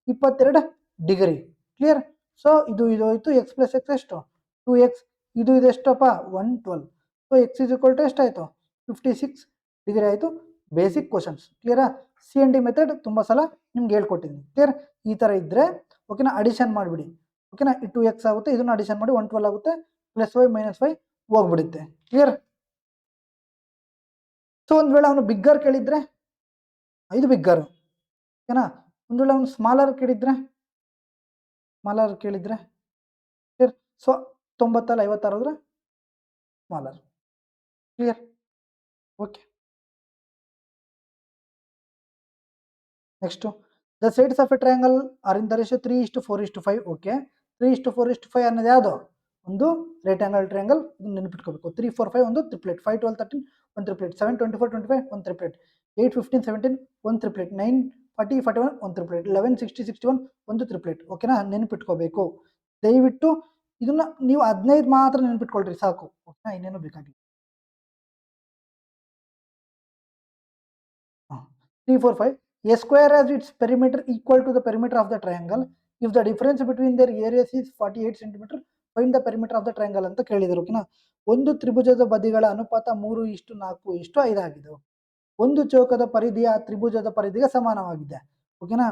22 ಡಿಗ್ರಿ. ಕ್ಲಿಯರ್. ಸೊ ಇದು ಹೋಯ್ತು, ಎಕ್ಸ್ ಪ್ಲಸ್ ಎಕ್ಸ್ ಎಷ್ಟು 2x, ಇದು ಎಷ್ಟಪ್ಪ 112. So x is equal to ಎಷ್ಟಾಯಿತು, 56 ಡಿಗ್ರಿ ಆಯಿತು. Basic questions. ಕ್ಲಿಯರಾ. CND ಮೆಥಡ್ ತುಂಬ ಸಲ ನಿಮ್ಗೆ ಹೇಳ್ಕೊಟ್ಟಿದ್ದೀನಿ. ಕ್ಲಿಯರ್. ಈ ಥರ ಇದ್ದರೆ ಓಕೆನಾ, ಅಡಿಷನ್ ಮಾಡಿಬಿಡಿ. ಓಕೆನಾ. 2x ಆಗುತ್ತೆ, ಇದನ್ನು ಅಡಿಷನ್ ಮಾಡಿ 112 ಆಗುತ್ತೆ. +y -y ಹೋಗ್ಬಿಡುತ್ತೆ. ಕ್ಲಿಯರ್. ಸೊ ಒಂದು ವೇಳೆ ಅವನು ಬಿಗ್ಗರ್ ಕೇಳಿದ್ರೆ ಇದು ಬಿಗ್ಗರ್. ಓಕೆನಾ. ಒಂದು ವೇಳೆ ಅವನು ಸ್ಮಾಲರ್ ಕೇಳಿದ್ರೆ ಕ್ಲಿಯರ್. ಸೊ 90 56 ಹೋದ್ರೆ smaller. Clear. Okay. Next the sides of a triangle are in the ratio 3:4:5. Okay. 3:4:5 ಅನ್ನೋದು ಯಾವುದು, ಒಂದು ರೈಟ್ ಆಂಗಲ್ ಟ್ರಯಾಂಗಲ್. ಇದನ್ನು ನೆನಪಿಟ್ಕೋಬೇಕು. 3 4 5 ಒಂದು ಟ್ರಿಪ್ಲೆಟ್, 5 12 13 ಒಂದು ಟ್ರಿಪ್ಲೆಟ್, 7 24 25 ಒಂದು ಟ್ರಿಪ್ಲೆಟ್, 8 15 17 ಒಂದು ಟ್ರಿಪ್ಲೆಟ್, 9 40 41 ಒಂದು ಟ್ರಿಪ್ಲೆಟ್, 11 60 61 ಒಂದು ಟ್ರಿಪ್ಲೆಟ್. ಓಕೆನಾ. ನೆನಪಿಟ್ಕೋಬೇಕು. ದಯವಿಟ್ಟು ಇದನ್ನ ನೀವು 15 ಮಾತ್ರ ನೆನಪಿಟ್ಕೊಳ್ರಿ ಸಾಕು. ಓಕೆನಾ. ಇನ್ನೇನು ಬೇಕಾಗಿಲ್ಲ. 3 4 5 a square has its perimeter equal to the perimeter of the triangle. If the difference between their areas is 48 centimeter, find the perimeter of the triangle ಅಂತ ಕೇಳಿದರು. ಓಕೆನಾ. ಒಂದು ತ್ರಿಭುಜದ ಬದಿಗಳ ಅನುಪಾತ 3:4:5 ಆಗಿದೆ. ಒಂದು ಚೌಕದ ಪರಿಧಿಯ ತ್ರಿಭುಜದ ಪರಿಧಿಗೆ ಸಮಾನವಾಗಿದೆ. ಓಕೆನಾ.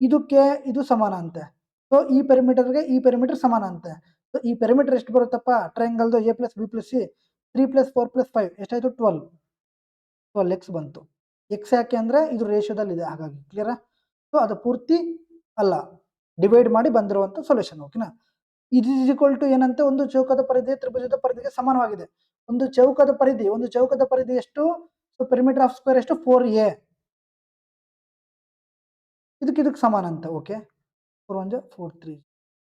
ಇದಕ್ಕೆ ಇದು ಸಮಾನ ಅಂತೆ. ಸೊ ಈ ಪೆರಿಮೀಟರ್ಗೆ ಈ ಪೆರಿಮೀಟರ್ ಸಮಾನ ಅಂತೆ. ಸೊ ಈ ಪೆರಿಮೀಟರ್ ಎಷ್ಟು ಬರುತ್ತಪ್ಪ, ಟ್ರಯಾಂಗಲ್ದು a + b + c 3 + 4 + 5 ಎಷ್ಟಾಯಿತು, 12x ಬಂತು. ಎಕ್ಸ್ ಯಾಕೆ ಅಂದರೆ ಇದು ರೇಷಿಯೋದಲ್ಲಿದೆ ಹಾಗಾಗಿ. ಕ್ಲಿಯರಾ. ಸೊ ಅದು ಪೂರ್ತಿ ಅಲ್ಲ, ಡಿವೈಡ್ ಮಾಡಿ ಬಂದಿರುವಂಥ ಸೊಲ್ಯೂಷನ್. ಓಕೆನಾ. ಇದು ಇಸ್ ಈಕ್ವಲ್ ಟು ಏನಂತೆ, ಒಂದು ಚೌಕದ ಪರಿಧಿ ತ್ರಿಭುಜದ ಪರಿಧಿಗೆ ಸಮಾನವಾಗಿದೆ. ಒಂದು ಚೌಕದ ಪರಿಧಿ ಎಷ್ಟು, ಸೊ ಪೆರಿಮೀಟರ್ ಆಫ್ ಸ್ಕ್ವೇರ್ ಎಷ್ಟು, 4a. ಇದಕ್ಕೆ ಸಮಾನ ಅಂತ. ಓಕೆ. 4 1 4 3.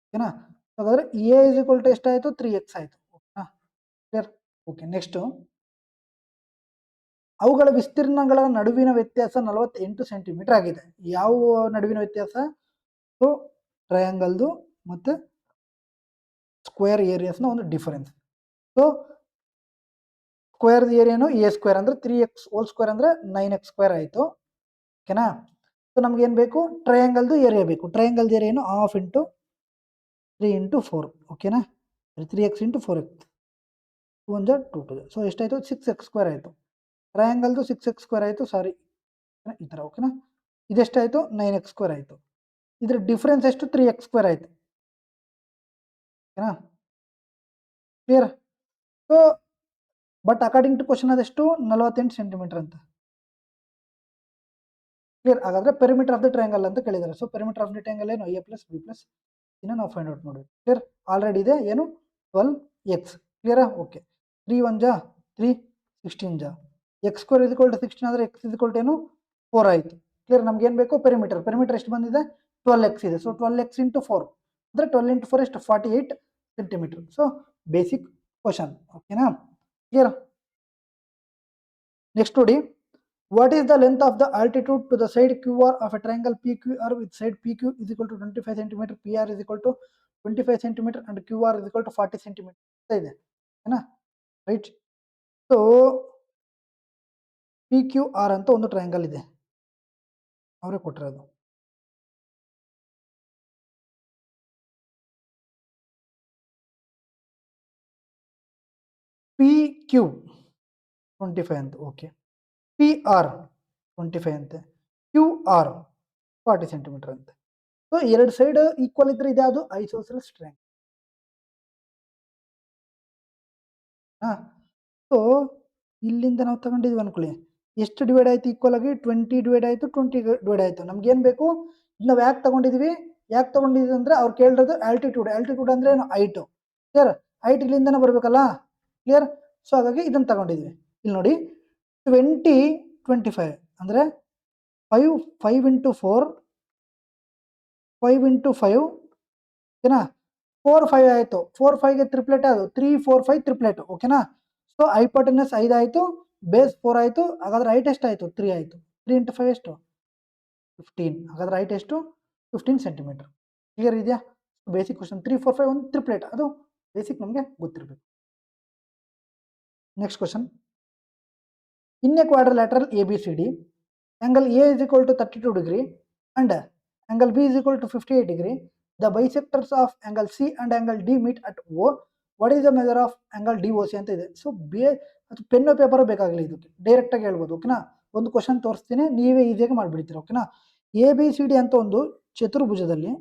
ಓಕೆನಾ. ಹಾಗಾದ್ರೆ ಎ ಇಸ್ ಈಕ್ವಲ್ ಟು ಎಷ್ಟಾಯಿತು, 3x ಆಯಿತು. ಓಕೆನಾ. ಕ್ಲಿಯರ್. ಓಕೆ. ನೆಕ್ಸ್ಟು ಅವುಗಳ ವಿಸ್ತೀರ್ಣಗಳ ನಡುವಿನ ವ್ಯತ್ಯಾಸ 48 ಸೆಂಟಿಮೀಟರ್ ಆಗಿದೆ. ಯಾವ ನಡುವಿನ ವ್ಯತ್ಯಾಸ, ಸೊ ಟ್ರಯಾಂಗಲ್ದು ಮತ್ತು ಸ್ಕ್ವೇರ್ ಏರಿಯಾಸ್ನ ಒಂದು ಡಿಫರೆನ್ಸ್. ಸೊ ಸ್ಕ್ವೇರ್ ಏರಿಯಾನು a ಸ್ಕ್ವೇರ್ ಅಂದರೆ 3x ಹೋಲ್ ಸ್ಕ್ವೇರ್ ಅಂದರೆ 9x² ಆಯಿತು. ಓಕೆನಾ. ಸೊ ನಮ್ಗೆ ಏನು ಬೇಕು, ಟ್ರಯಾಂಗಲ್ದು ಏರಿಯಾ ಬೇಕು. ಟ್ರಯಾಂಗಲ್ದು ಏರಿಯಾನು ½ ಇಂಟು 3 ಇಂಟು 4. ಓಕೆನಾ. 3x into 4x 2 1 2 2. ಸೊ ಎಷ್ಟಾಯಿತು, 6x² ಆಯಿತು. ಟ್ರಯಾಂಗಲ್ದು 6x² ಆಯಿತು. ಸಾರಿ, ಈ ಥರ. ಓಕೆನಾ. ಇದೆಷ್ಟಾಯಿತು, 9x² ಆಯಿತು. ಇದ್ರ ಡಿಫ್ರೆನ್ಸ್ ಎಷ್ಟು, 3x² ಆಯಿತು. ಓಕೆನಾ. Clear. So but according to question ಅದೆಷ್ಟು, 48 ಸೆಂಟಿಮೀಟರ್ ಅಂತ. ಕ್ಲಿಯರ್. ಹಾಗಾದ್ರೆ ಪೆರಿಮೀಟರ್ ಆಫ್ ದ ಟ್ರಯಾಂಗಲ್ ಅಂತ ಕೇಳಿದ್ದಾರೆ. So perimeter of the triangle ಏನು, a + b + ಇದನ್ನ ನಾವು ಫೈಂಡ್ ಔಟ್ ಮಾಡಬೇಕು. ಕ್ಲಿಯರ್. ಆಲ್ರೆಡಿ ಇದೆ ಏನು, 12x. ಕ್ಲಿಯರಾ. ಓಕೆ. 3 1 3 16 x² = 16 ಆದರೆ x = ಏನು, 4 ಆಯಿತು. ಕ್ಲಿಯರ್. ನಮ್ಗೆ ಏನು ಬೇಕು, ಪೆರಿಮೀಟರ್ ಎಷ್ಟು ಬಂದಿದೆ, 12x ಇದೆ. ಸೊ 12x ಇಂಟು 4 ಅಂದರೆ 12 ಇಂಟು 4 ಎಷ್ಟು, 48 ಸೆಂಟಿಮೀಟರ್. So basic question. ಓಕೆನಾ. ಕ್ಲಿಯರ್. ನೆಕ್ಸ್ಟ್ ನೋಡಿ, what is the length of the altitude to the side QR of a triangle PQR with side PQ is equal to 25 centimeter, PR is equal to 25 centimeter and QR is equal to 40 centimeter ಅಂತ ಇದೆ ಓಕೆನಾ right. So PQR ಅಂತ ಒಂದು triangle ಇದೆ, ಅವರೇ ಕೊಟ್ಟಿರೋದು. PQ 25 ಅಂತ, okay. PR 25 ಅಂತೆ, QR 40 ಸೆಂಟಿಮೀಟರ್ ಅಂತೆ. ಸೊ ಎರಡು ಸೈಡ್ ಈಕ್ವಲ್ ಇದ್ರೆ ಇದು ಯಾವುದು ಐಸೋಸೆಲೆಸ್ ಟ್ರಯಾಂಗಲ್. ಸೊ ಇಲ್ಲಿಂದ ನಾವು ತಗೊಂಡಿದ್ವಿ ಅನ್ಕೊಳ್ಳಿ, ಎಷ್ಟು ಡಿವೈಡ್ ಆಯ್ತು ಈಕ್ವಲ್ ಆಗಿ? 20 ಡಿವೈಡ್ ಆಯ್ತು, 20 ಡಿವೈಡ್ ಆಯ್ತು. ನಮ್ಗೆ ಏನ್ ಬೇಕು? ನಾವು ಯಾಕೆ ತಗೊಂಡಿದ್ವಿ ಅಂದ್ರೆ ಅವ್ರು ಕೇಳಿರೋದು ಆಲ್ಟಿಟ್ಯೂಡ್. ಆಲ್ಟಿಟ್ಯೂಡ್ ಅಂದ್ರೆ ಏನು? ಹೈಟ್. ಕ್ಲಿಯರ್? ಹೈಟ್ ಇಲ್ಲಿಂದನೇ ಬರ್ಬೇಕಲ್ಲ, ಕ್ಲಿಯರ್? ಸೊ ಹಾಗಾಗಿ ಇದನ್ನ ತಗೊಂಡಿದ್ವಿ. ಇಲ್ಲಿ ನೋಡಿ 20 25 ಅಂದ್ರೆ 5 ಇಂಟು 4 5 ಇಂಟು 5 ಓಕೆನಾ, 4 5 ಆಯ್ತು. 4 5ಗೆ ಟ್ರಿಪ್ಲೆಟ್ ಅದು 3 4 5 ಟ್ರಿಪ್ಲೆಟ್ ಓಕೆನಾ. ಸೊ ಹೈಪೋಟೆನಸ್ 5 ಆಯ್ತು, ಬೇಸ್ 4 ಆಯ್ತು. ಹಾಗಾದ್ರೆ ಹೈಟ್ ಎಷ್ಟಾಯ್ತು? 3 ಆಯ್ತು. 3 ಇಂಟು 5 ಎಷ್ಟು? 15. ಹಾಗಾದ್ರೆ ಹೈಟ್ ಎಷ್ಟು? 15 ಸೆಂಟಿಮೀಟರ್. ಕ್ಲಿಯರ್ ಇದೆಯಾ? Basic question. 3 4 5 ಒಂದು ಟ್ರಿಪ್ಲೆಟ್, ಅದು ಬೇಸಿಕ್ ನಮಗೆ ಗೊತ್ತಿರಬೇಕು. Next question. In a quadrilateral ABCD, angle A is equal to 32 degree and angle B is equal to 58 degree. The bisectors of angle C and angle D meet at O. What is the measure of angle DOC ಅಂತ ಇದೆ. So ಅದು pen paper ಬೇಕಾಗಲಿ, ಇದಕ್ಕೆ direct ಆಗಿ ಹೇಳ್ಬೋದು ಓಕೆನಾ. ಒಂದು question ತೋರಿಸ್ತೀನಿ, ನೀವೇ ಈಸಿಯಾಗಿ ಮಾಡಿಬಿಡ್ತೀರಾ ಓಕೆನಾ. ABCD ಅಂತ ಒಂದು ಚತುರ್ಭುಜದಲ್ಲಿ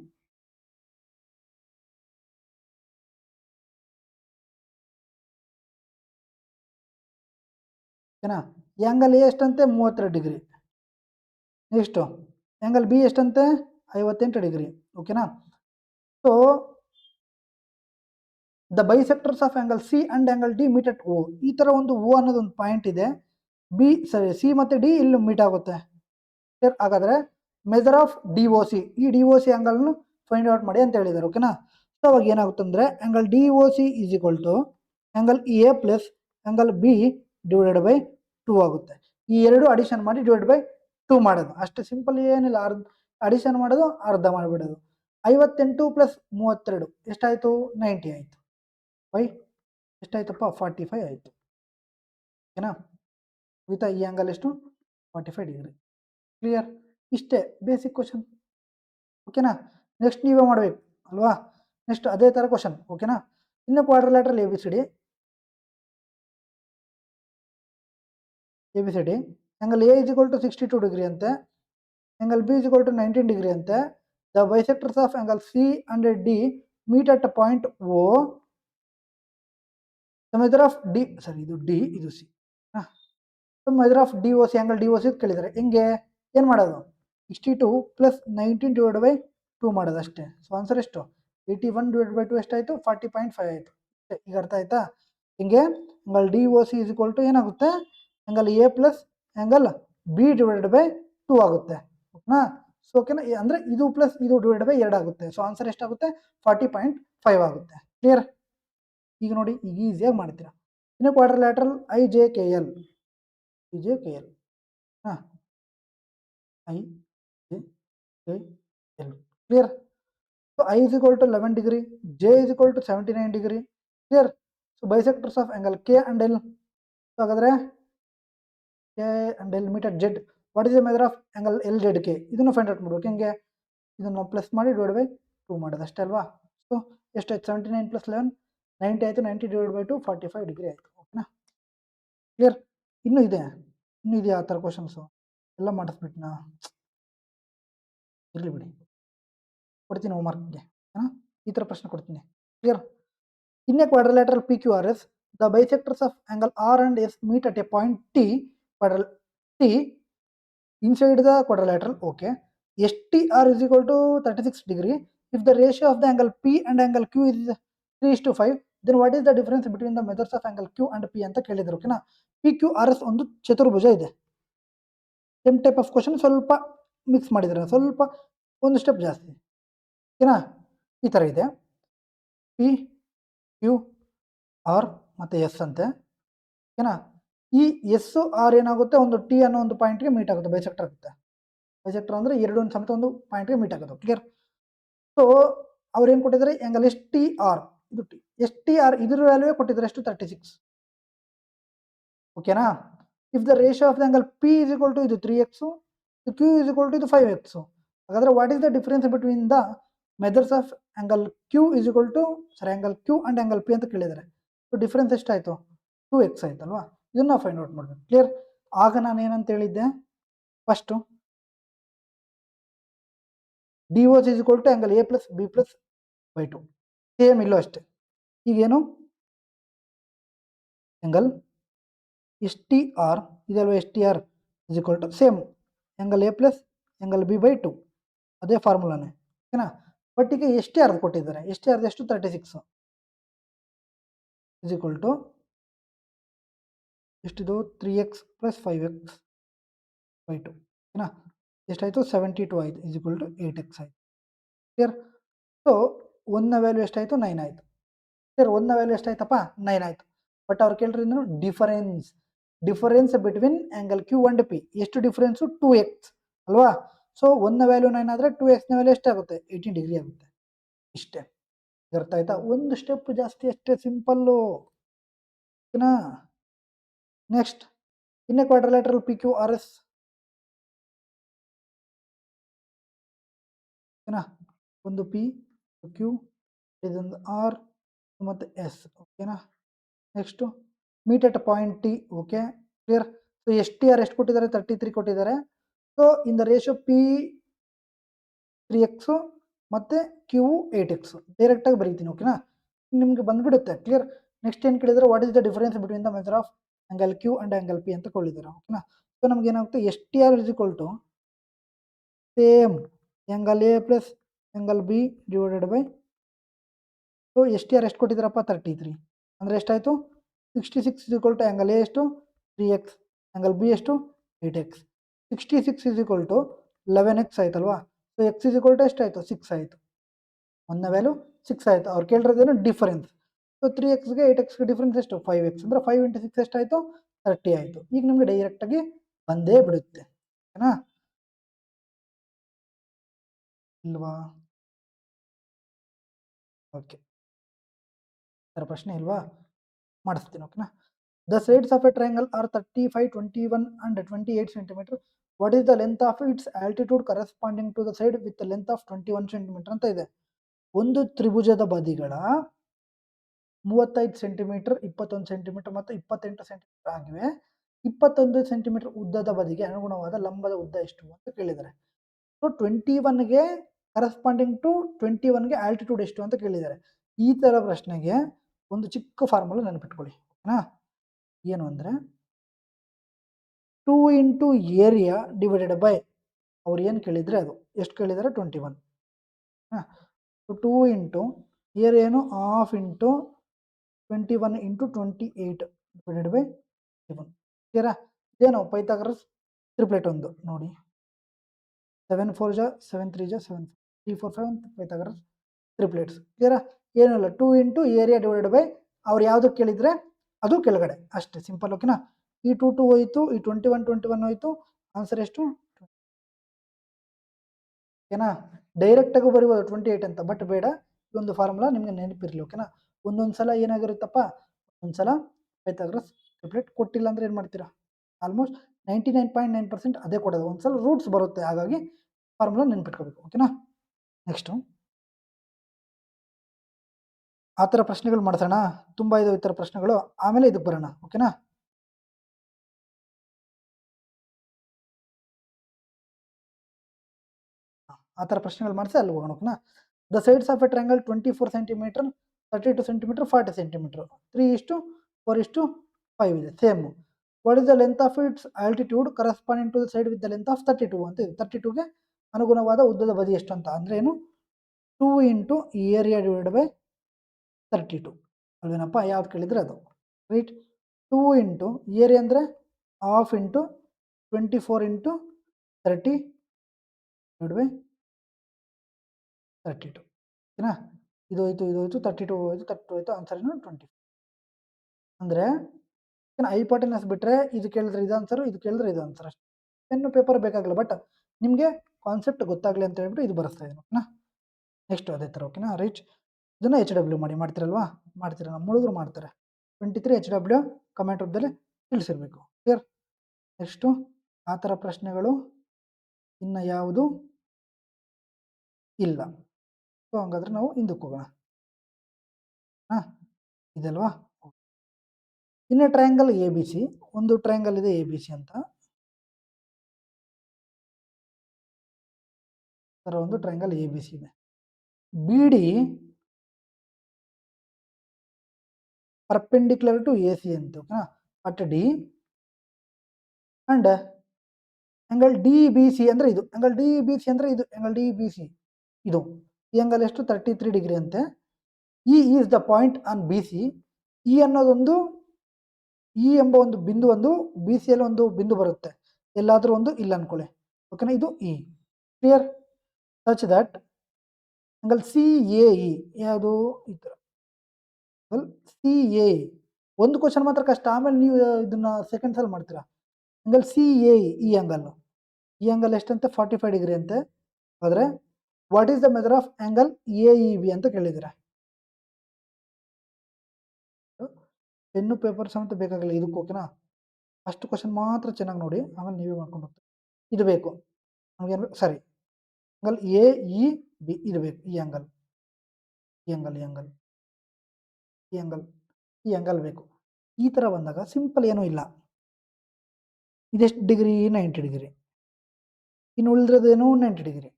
ಓಕೆನಾ, ಆಂಗಲ್ ಎ ಎಷ್ಟಂತೆ? 32 ಡಿಗ್ರಿ. ನೆಕ್ಸ್ಟು ಆಂಗಲ್ ಬಿ ಎಷ್ಟಂತೆ? 58 ಡಿಗ್ರಿ ಓಕೆನಾ. So the bisectors of angle C and angle D meet at O. ಈ ತರ ಒಂದು ಓ ಅನ್ನೋದು ಒಂದು ಪಾಯಿಂಟ್ ಇದೆ. ಸಿ ಮತ್ತೆ ಡಿ ಇಲ್ಲಿ ಮೀಟ್ ಆಗುತ್ತೆ. ಹಾಗಾದ್ರೆ ಮೆಜರ್ ಆಫ್ DOC, ಈ DOC ಆಂಗಲ್ ಫೈಂಡ್ ಔಟ್ ಮಾಡಿ ಅಂತ ಹೇಳಿದ್ದಾರೆ ಓಕೆನಾ. ಸೊ ಅವಾಗ ಏನಾಗುತ್ತೆ ಅಂದ್ರೆ angle DOC is equal to angle A plus angle B divided by 2 ಆಗುತ್ತೆ. ಈ ಎರಡು ಅಡಿಷನ್ ಮಾಡಿ ಡಿವೈಡ್ ಬೈ 2 ಮಾಡೋದು, ಅಷ್ಟು ಸಿಂಪಲ್, ಏನಿಲ್ಲ. ಅಡಿಷನ್ ಮಾಡೋದು, ಅರ್ಧ ಮಾಡಿಬಿಡೋದು. 58 ಪ್ಲಸ್ 32 ಎಷ್ಟಾಯ್ತು? 90 ಆಯ್ತು. ಬೈ ಎಷ್ಟಾಯ್ತಪ್ಪ? 45 ಆಯ್ತು ಓಕೆನಾ. ವಿತ್ ಈ ಆಂಗಲ್ ಎಷ್ಟು? 45 ಡಿಗ್ರಿ. ಕ್ಲಿಯರ್? ಇಷ್ಟೇ ಬೇಸಿಕ್ ಕ್ವಶನ್ ಓಕೆನಾ. ನೆಕ್ಸ್ಟ್ ನೀವೇ ಮಾಡಬೇಕು ಅಲ್ವಾ. ನೆಕ್ಸ್ಟ್ ಅದೇ ತರ ಕ್ವಶನ್ ಓಕೆನಾ. ಇನ್ನು quadrilateral ABCD angle A is equal to 62 degree ಅಂತೆ, angle B is equal to 19 degree ಅಂತೆ. The bisectors of angle C and D meet at point O. The measure of D, ಸರಿ ಇದು D ಇದು C. Measure of DOC angle DOC ಕೇಳಿದ್ದಾರೆ. ಹೆಂಗೆ ಏನು ಮಾಡೋದು? 62 plus 19 divide by 2 ಮಾಡೋದು ಅಷ್ಟೇ. ಸೊ ಆನ್ಸರ್ ಎಷ್ಟು? 81 ಡಿವೈಡ್ ಬೈ 2 ಎಷ್ಟಾಯಿತು? 40.5 ಆಯಿತು. ಈಗ ಅರ್ಥ ಆಯ್ತಾ? ಹಿಂಗೆ angle DOC is equal to ಏನಾಗುತ್ತೆ? Angle A plus angle B divided by 2 ಆಗುತ್ತೆ ಓಕೆನಾ. ಸೊ ಓಕೆನಾ, ಅಂದರೆ ಇದು ಪ್ಲಸ್ ಇದು ಡಿವೈಡ್ ಬೈ 2 ಆಗುತ್ತೆ. ಸೊ ಆನ್ಸರ್ ಎಷ್ಟಾಗುತ್ತೆ? 40.5 ಆಗುತ್ತೆ. ಕ್ಲಿಯರ್? ಈಗ ನೋಡಿ, ಈಗ ಈಸಿಯಾಗಿ ಮಾಡ್ತೀರಾ. ಇನ್ನು ಕ್ವಾಡ್ರಿಲ್ಯಾಟರಲ್ IJKL ಹಾಂ, IJKL clear. So I is equal to 11 degree, J is equal to 79 degree. Clear? So bisectors of angle K and L. ಸೊ ಹಾಗಾದ್ರೆ K and L meet at Z. What is the measure of angle LZK? ಇದನ್ನು find out ಮಾಡ್ಬೇಕು. ಹೆಂಗೆ? ಇದನ್ನು plus ಮಾಡಿ divide by 2 ಮಾಡೋದು ಅಷ್ಟೇ ಅಲ್ವಾ. ಸೊ ಎಷ್ಟಾಯ್ತು? 79 ಪ್ಲಸ್ 11 90 ಆಯಿತು. 90 ಡಿವೈಡ್ ಬೈ 2 45 ಡಿಗ್ರಿ ಆಯಿತು ಓಕೆನಾ. ಕ್ಲಿಯರ್? ಇನ್ನೂ ಇದೆಯಾ ಆ ಥರ ಕ್ವಶನ್ಸು? ಎಲ್ಲ ಮಾಡಿಸ್ಬಿಟ್ನಾ? ಇರಲಿ ಬಿಡಿ, ಕೊಡ್ತೀನಿ ಹೋಮ್ವರ್ಕ್ಗೆ ಹಾಂ, ಈ ಥರ ಪ್ರಶ್ನೆ ಕೊಡ್ತೀನಿ. Clear? In a quadrilateral PQRS, the bisectors of angle R and S meet at a point T inside the quadrilateral. Okay, STR is equal to 36 degree. If the ratio of the angle P and angle Q is 3:5, then what is the difference between the measures of angle Q and P ಅಂತ ಕೇಳಿದ್ರು ಓಕೆನಾ. PQRS ಒಂದು ಚತುರ್ಭುಜ ಇದೆ. Same type of question, ಸ್ವಲ್ಪ mix ಮಾಡಿದ್ದಾರೆ, ಸ್ವಲ್ಪ ಒಂದು ಸ್ಟೆಪ್ ಜಾಸ್ತಿ ಓಕೆನಾ. ಈ ಥರ ಇದೆ PQR ಮತ್ತು S ಅಂತೆ ಓಕೆನಾ. ಈ ಎಸ್ ಆರ್ ಏನಾಗುತ್ತೆ? ಒಂದು ಟಿ ಅನ್ನೋ ಒಂದು ಪಾಯಿಂಟ್ಗೆ ಮೀಟ್ ಆಗುತ್ತೆ, ಬೈಸೆಕ್ಟರ್ ಆಗುತ್ತೆ. ಬೈಸೆಕ್ಟರ್ ಅಂದರೆ ಎರಡು ಸಮೇತ ಒಂದು ಪಾಯಿಂಟ್ಗೆ ಮೀಟ್ ಆಗೋದು. ಕ್ಲಿಯರ್? ಸೊ ಅವ್ರು ಏನು ಕೊಟ್ಟಿದ್ದಾರೆ ಆ್ಯಂಗಲ್ ಎಸ್ ಟಿ ಆರ್, ಇದು ಎಸ್ ಟಿ ಆರ್ ಇದ್ರ ವ್ಯಾಲ್ಯೂ ಕೊಟ್ಟಿದ್ದಾರೆ ಎಷ್ಟು 36. ಓಕೆನಾ. If the ratio of the angle P is equal to ಇದು 3x, Q is equal to ಇದು 5x. ಹಾಗಾದ್ರೆ what is the difference between the methods of angle Q is equal to angle Q and angle P ಅಂತ ಕೇಳಿದ್ದಾರೆ. So difference ಎಷ್ಟಾಯಿತು 2x ಆಯ್ತಲ್ವಾ. ಇದನ್ನ find out ಮಾಡಬೇಕು. Clear. ಆಗ ನಾನು ಏನಂತ ಹೇಳಿದ್ದೆ ಫಸ್ಟು ಡಿ ಓಸ್ is equal to angle A plus B plus by 2. Same ಇಲ್ಲೂ ಅಷ್ಟೇ. ಈಗೇನು ಆಂಗಲ್ ಎಸ್ ಟಿ ಆರ್ ಇದಲ್ವ, S T R is equal to same angle A plus angle B by 2, ಅದೇ ಫಾರ್ಮುಲಾನೇ. ಓಕೆನಾ. ಬಟ್ ಈಗ ಎಸ್ ಟಿ ಆರ್ ಕೊಟ್ಟಿದ್ದಾರೆ. S T R ಎಷ್ಟು 36 ಇಸ್ ಈಕ್ವಲ್ ಟು ಎಷ್ಟಿದು 3x ಪ್ಲಸ್ 5x ಬೈ 2. ಓಕೆನಾ. ಎಷ್ಟಾಯಿತು 72 ಆಯಿತು ಇಸ್ ಈಕ್ವಲ್ ಟು 8x ಆಯಿತು. ಕ್ಲಿಯರ್. ಸೊ 1ನ ವ್ಯಾಲ್ಯೂ ಎಷ್ಟಾಯಿತು 9 ಆಯಿತು. ಕ್ಲಿಯರ್. 1ನ ವ್ಯಾಲ್ಯೂ ಎಷ್ಟಾಯ್ತಪ್ಪ 9 ಆಯಿತು. ಬಟ್ ಅವ್ರು ಕೇಳಿದ್ರೆ difference between angle Q and P ಎಷ್ಟು ಡಿಫರೆನ್ಸು 2x ಅಲ್ವಾ. ಸೊ 1ನ ವ್ಯಾಲ್ಯೂ 9 ಆದರೆ 2xನ ವ್ಯಾಲ್ಯೂ ಎಷ್ಟಾಗುತ್ತೆ 18 ಡಿಗ್ರಿ ಆಗುತ್ತೆ. ಇಷ್ಟೇ. ಅರ್ಥ ಆಯ್ತಾ. ಒಂದು ಸ್ಟೆಪ್ ಜಾಸ್ತಿ ಅಷ್ಟೇ, ಸಿಂಪಲ್ಲು. ಓಕೆನಾ. Next in a quadrilateral P Q R S. ಓಕೆನಾ. ಒಂದು ಪಿ ಕ್ಯೂ, ಇದೊಂದು ಆರ್ ಮತ್ತು ಎಸ್. ಓಕೆನಾ. Next meet at point T. Okay. Clear. So S T R ಎಷ್ಟು ಕೊಟ್ಟಿದ್ದಾರೆ 33 ಕೊಟ್ಟಿದ್ದಾರೆ. So in the ratio P 3x ಮತ್ತು ಕ್ಯೂ 8x ಡೈರೆಕ್ಟಾಗಿ ಬರೀತೀನಿ. ಓಕೆನಾ. ನಿಮಗೆ ಬಂದುಬಿಡುತ್ತೆ. ಕ್ಲಿಯರ್. ನೆಕ್ಸ್ಟ್ ಏನು ಕೇಳಿದರೆ what is the difference between the method of angle Q and angle P ಅಂತ ಕೊಳ್ಳಿದ್ದಾರೆ. ಓಕೆನಾ. ಸೊ ನಮ್ಗೆ ಏನಾಗುತ್ತೆ S T R is equal to same angle A plus angle B divided by. So S T R ಎಷ್ಟು ಕೊಟ್ಟಿದ್ದಾರಪ್ಪ 33 ಅಂದರೆ ಎಷ್ಟಾಯಿತು 66 is equal to angle A ಎಷ್ಟು 3x, ಆಂಗಲ್ ಬಿ ಎಷ್ಟು 8x. 66 is equal to 11x ಆಯ್ತಲ್ವಾ. So x is equal to ಎಷ್ಟಾಯಿತು 6 ಆಯಿತು. 1ನ ವ್ಯಾಲ್ಯೂ 6 ಆಯಿತು. ಅವ್ರು ಕೇಳಿರೋದೇನು ಡಿಫರೆನ್ಸ್. ಸೊ 3xಗೆ 8xಗೆ ಡಿಫರೆನ್ಸ್ ಎಷ್ಟು 5x ಅಂದರೆ 5 ಇಂಟು 6 ಎಷ್ಟಾಯಿತು 30 ಆಯಿತು. ಈಗ ನಿಮಗೆ ಡೈರೆಕ್ಟಾಗಿ ಬಂದೇ ಬಿಡುತ್ತೆ. ಓಕೆನಾ. ಇಲ್ವಾ. ಓಕೆ. ಥರ ಪ್ರಶ್ನೆ ಇಲ್ವಾ, ಮಾಡಿಸ್ತೀನಿ. ಓಕೆನಾ. The sides of a triangle are 35, 21 and 28 centimeter. What is the length of its altitude corresponding to the side with length of 21 centimeter ಅಂತ ಇದೆ. ಒಂದು ತ್ರಿಭುಜದ ಬದಿಗಳ 35 ಸೆಂಟಿಮೀಟರ್, 21 ಸೆಂಟಿಮೀಟರ್ ಮತ್ತು 28 ಸೆಂಟಿಮೀಟರ್ ಆಗಿವೆ. 21 ಸೆಂಟಿಮೀಟರ್ ಉದ್ದದ ಬದಿಗೆ ಅನುಗುಣವಾದ ಲಂಬದ ಉದ್ದ ಎಷ್ಟು ಅಂತ ಕೇಳಿದ್ದಾರೆ. ಸೊ 21ಗೆ ಕರೆಸ್ಪಾಂಡಿಂಗ್ ಟು 21ಗೆ ಆಲ್ಟಿಟ್ಯೂಡ್ ಎಷ್ಟು ಅಂತ ಕೇಳಿದ್ದಾರೆ. ಈ ಥರ ಪ್ರಶ್ನೆಗೆ ಒಂದು ಚಿಕ್ಕ ಫಾರ್ಮುಲಾ ನೆನಪಿಟ್ಕೊಳ್ಳಿ. ಓಕೆನಾ. ಏನು ಅಂದರೆ 2 ಇಂಟು ಏರಿಯಾ ಡಿವೈಡೆಡ್ ಬೈ ಅವ್ರು ಏನು ಕೇಳಿದರೆ ಅದು ಎಷ್ಟು ಕೇಳಿದ್ದಾರೆ 21. ಹಾಂ. ಸೊ 2 ಇಂಟು ಏರಿಯಾ ಏನು half into 21 into 28 divided by 21. ಕ್ಲಿಯರಾ. ಇದೇನು ಪೈಥಾಗರಸ್ ಟ್ರಿಪ್ಲೆಟ್ ಒಂದು ನೋಡಿ. 7 4 ಜಾ 7 3 ಜಾ 7 3 4 5 ಪೈಥಾಗರಸ್ ಟ್ರಿಪ್ಲೆಟ್ಸ್. ಕ್ಲಿಯರಾ. ಏನಿಲ್ಲ 2 ಇಂಟು ಏರಿಯಾ ಡಿವೈಡೆಡ್ ಬೈ ಅವ್ರು ಯಾವುದು ಕೇಳಿದರೆ ಅದು ಕೆಳಗಡೆ ಅಷ್ಟೇ, ಸಿಂಪಲ್. ಓಕೆನಾ. ಈ 2 ಹೋಯಿತು, ಈ 21 ಹೋಯಿತು. ಆನ್ಸರ್ ಎಷ್ಟು. ಓಕೆನಾ. ಡೈರೆಕ್ಟಾಗಿ ಬರೀಬೋದು 28 ಅಂತ, ಬಟ್ ಬೇಡ. ಇದೊಂದು ಫಾರ್ಮುಲಾ ನಿಮಗೆ ನೆನಪಿರಲಿ. ಓಕೆನಾ. ಒಂದೊಂದು ಸಲ ಏನಾಗಿರುತ್ತಪ್ಪ, ಒಂದು ಸಲ ಪೈಥಾಗರಸ್ ಟ್ರಿಪ್ಲೆಟ್ ಕೊಟ್ಟಿಲ್ಲ ಅಂದರೆ ಏನು ಮಾಡ್ತೀರಾ, ಆಲ್ಮೋಸ್ಟ್ 99.9% ಅದೇ ಕೊಡೋದು. ಒಂದು ಸಲ ರೂಟ್ಸ್ ಬರುತ್ತೆ, ಹಾಗಾಗಿ ಫಾರ್ಮುಲಾ ನೆನ್ಪಿಟ್ಕೋಬೇಕು. ಓಕೆನಾ. ನೆಕ್ಸ್ಟು ಆ ಥರ ಪ್ರಶ್ನೆಗಳು ಮಾಡಿಸೋಣ. ತುಂಬ ಇದು ಈ ಥರ ಪ್ರಶ್ನೆಗಳು, ಆಮೇಲೆ ಇದಕ್ಕೆ ಬರೋಣ. ಓಕೆನಾ. ಆ ಥರ ಪ್ರಶ್ನೆಗಳು ಮಾಡಿಸಿ ಅಲ್ಲಿ ಹೋಗೋಣ. ಓಕೆನಾ. The sides of a triangle 24 centimetre, 32 centimetre, 40 centimetre, 3:4:5 ಇದೆ. Same. What is the length of its altitude corresponding to the side with the length of 32 ಅಂತ ಇದೆ. 32ಗೆ ಅನುಗುಣವಾದ ಉದ್ದದ ಬದಿ ಎಷ್ಟು ಅಂತ ಅಂದರೆ ಏನು 2 ಇಂಟು ಏರಿಯಾ ಡಿವೈಡ್ ಬೈ 32 ಅಲ್ವೇನಪ್ಪ. ಯಾವ್ದು ಕೇಳಿದರೆ ಅದು ರೈಟ್. 2 ಇಂಟು ಏರಿಯಾ ಅಂದರೆ half into 24 into 30 divide by 32. ಓಕೆನಾ. ಇದು ಹೋಯ್ತು, ಇದು ಹೋಯ್ತು, 32 ಹೋಯ್ತು, 32 ಹೋಯ್ತು. ಆನ್ಸರ್ ಏನು 20. ಅಂದರೆ ಐಪಾರ್ಟೆನಸ್ ಬಿಟ್ಟರೆ ಇದು ಕೇಳಿದ್ರೆ ಇದು ಆನ್ಸರು, ಇದು ಕೇಳಿದ್ರೆ ಇದು ಆನ್ಸರ್ ಅಷ್ಟೇ. ಪೆನ್ನು ಪೇಪರ್ ಬೇಕಾಗಲ್ಲ, ಬಟ್ ನಿಮಗೆ ಕಾನ್ಸೆಪ್ಟ್ ಗೊತ್ತಾಗಲಿ ಅಂತ ಹೇಳ್ಬಿಟ್ಟು ಇದು ಬರೆಸ್ತಾ ಇದ್ದೀನಿ. ಓಕೆನಾ. ನೆಕ್ಸ್ಟ್ ಅದೇ ಥರ ಓಕೆನಾ ರೈಟ್. ಇದನ್ನು HW ಮಾಡ್ತೀರಲ್ವಾ, ಮಾಡ್ತೀರಾ, ನಮ್ಮ ಹುಡುಗರು ಮಾಡ್ತಾರೆ. 23 HW ಕಮೆಂಟ್ ರೂಪದಲ್ಲಿ ತಿಳಿಸಿರ್ಬೇಕು. ಕ್ಲಿಯರ್. ನೆಕ್ಸ್ಟು ಆ ಥರ ಪ್ರಶ್ನೆಗಳು ಇನ್ನು ಯಾವುದು ಇಲ್ಲ. ಸೊ ಹಂಗಾದ್ರೆ ನಾವು ಹಿಂದಕ್ಕೆ ಹೋಗೋಣ. ಹಾಂ, ಇದಲ್ವಾ. ಇನ್ನು ಟ್ರಯಾಂಗಲ್ ABC, ಒಂದು ಟ್ರಯಾಂಗಲ್ ಇದೆ ABC ಅಂತ, ಥರ ಒಂದು ಟ್ರಯಾಂಗಲ್ ABC ಇದೆ. BD ಪರ್ಪೆಂಡಿಕ್ಯುಲರ್ ಟು AC ಅಂತ ಓಕೆನಾ, at D and angle DBC ಅಂದರೆ ಇದು, ಆಂಗಲ್ DBC ಅಂದರೆ ಇದು, ಆಂಗಲ್ DBC ಇದು. ಈ ಆಂಗಲ್ ಎಷ್ಟು 33 ಡಿಗ್ರಿ ಅಂತೆ. E is the point on BC. E ಅನ್ನೋದೊಂದು, E ಎಂಬ ಒಂದು ಬಿಂದು, ಒಂದು BC ಅಲ್ಲಿ ಒಂದು ಬಿಂದು ಬರುತ್ತೆ, ಎಲ್ಲಾದರೂ ಒಂದು ಇಲ್ಲ ಅನ್ಕೊಳ್ಳಿ ಓಕೆನಾ, ಇದು E. Clear. Such that angle CAE ಯಾವುದು ಈ ಥರ CAE. ಒಂದು ಕ್ವಶನ್ ಮಾತ್ರ ಕಷ್ಟ, ಆಮೇಲೆ ನೀವು ಇದನ್ನ ಸೆಕೆಂಡ್ಸಲ್ಲಿ ಮಾಡ್ತೀರಾ. ಆಂಗಲ್ CAE ಈ ಆಂಗಲ್, ಈ ಆಂಗಲ್ ಎಷ್ಟಂತೆ 45 ಡಿಗ್ರಿ ಅಂತೆ. ಆದರೆ what is the measure of angle AEB ಅಂತ ಕೇಳಿದ್ದೀರಾ. ಪೆನ್ನು ಪೇಪರ್ ಸಮೇತ ಬೇಕಾಗಿಲ್ಲ ಇದಕ್ಕೆ ಓಕೆನಾ, ಅಷ್ಟು ಕ್ವಶನ್ ಮಾತ್ರ ಚೆನ್ನಾಗಿ ನೋಡಿ, ಆಮೇಲೆ ನೀವೇ ಮಾಡ್ಕೊಂಡು ಹೋಗ್ತೀವಿ. ಇದು ಬೇಕು ನಮಗೇನು, ಸರಿ, ಆಂಗಲ್ AEB ಇದು ಬೇಕು, ಈ ಆಂಗಲ್, ಈ ಆಂಗಲ್, ಈ ಆಂಗಲ್, ಈ ಆಂಗಲ್, ಈ ಆಂಗಲ್ ಬೇಕು. ಈ ಥರ ಬಂದಾಗ ಸಿಂಪಲ್ ಏನೂ ಇಲ್ಲ. ಇದೆಷ್ಟು ಡಿಗ್ರಿ 90 ಡಿಗ್ರಿ, ಇನ್ನು ಉಳಿದ್ರದೇನು 90 ಡಿಗ್ರಿ.